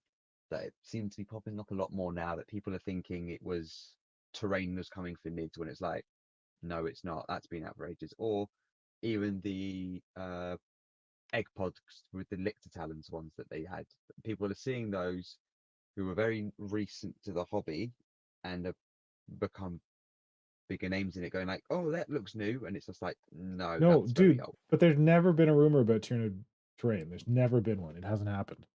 that. It seems to be popping up a lot more now that people are thinking it was terrain was coming for Nids when it's like, no, it's not. That's been out for ages. Or even the egg pods with the Lictor talons ones that they had. People are seeing those who are very recent to the hobby and have become bigger names in it, going like, oh, that looks new, and it's just like, no, that's dude, very old. but there's never been a rumor about Tyranid terrain. There's never been one. It hasn't happened.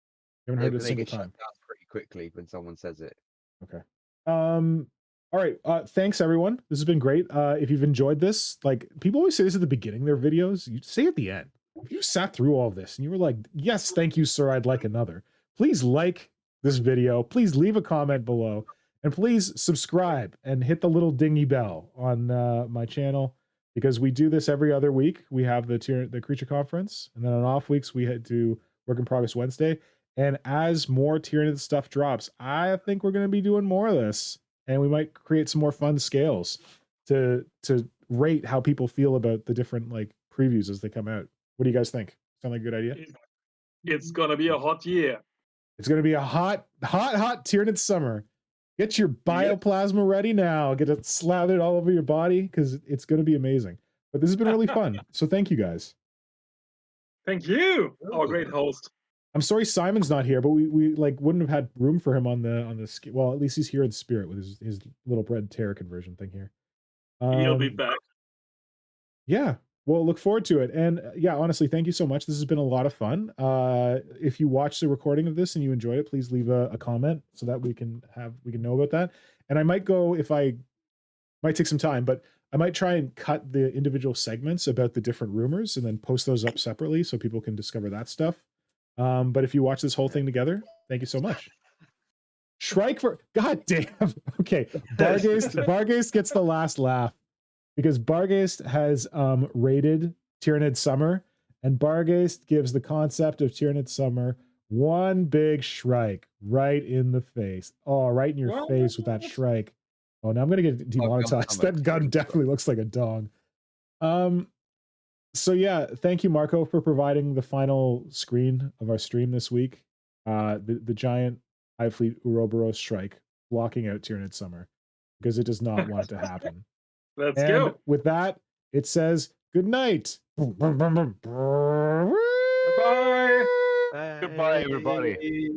You haven't heard it a single time. Shut down pretty quickly when someone says it. Okay. All right. Thanks everyone. This has been great. If you've enjoyed this, like people always say this at the beginning of their videos, you say at the end. If you sat through all of this and you were like, yes, thank you, sir, I'd like another. Please like this video. Please leave a comment below. And please subscribe and hit the little dingy bell on my channel, because we do this every other week. We have the Creature Conference, and then on off weeks we do Work in Progress Wednesday. And as more Tyranid stuff drops, I think we're going to be doing more of this, and we might create some more fun scales to rate how people feel about the different like previews as they come out. What do you guys think? Sound like a good idea? It's gonna be a hot year. It's going to be a hot Tyranid summer. Get your bioplasma ready now. Get it slathered all over your body, because it's going to be amazing. But this has been really fun. So thank you guys. Thank you, our great host. I'm sorry Simon's not here, but we like wouldn't have had room for him on the well, at least he's here in spirit with his little bread terror conversion thing here. He'll be back. Yeah. Well, look forward to it. And yeah, honestly, thank you so much. This has been a lot of fun. If you watch the recording of this and you enjoyed it, please leave a comment so that we can know about that. And I might go, might take some time, but I might try and cut the individual segments about the different rumors and then post those up separately so people can discover that stuff. But if you watch this whole thing together, thank you so much. Shrike for God damn. Okay. Bargeist gets the last laugh, because Bargeist has rated Tyranid Summer, and Bargeist gives the concept of Tyranid Summer one big shrike right in the face. Oh, right in your face with that shrike. Oh, now I'm gonna get demonetized. That gun definitely looks like a dog. So yeah, thank you, Marco, for providing the final screen of our stream this week. The giant Hive Fleet Ouroboros Shrike blocking out Tyranid Summer, because it does not want it to happen. Let's go. With that, it says good night. Bye. Goodbye, everybody.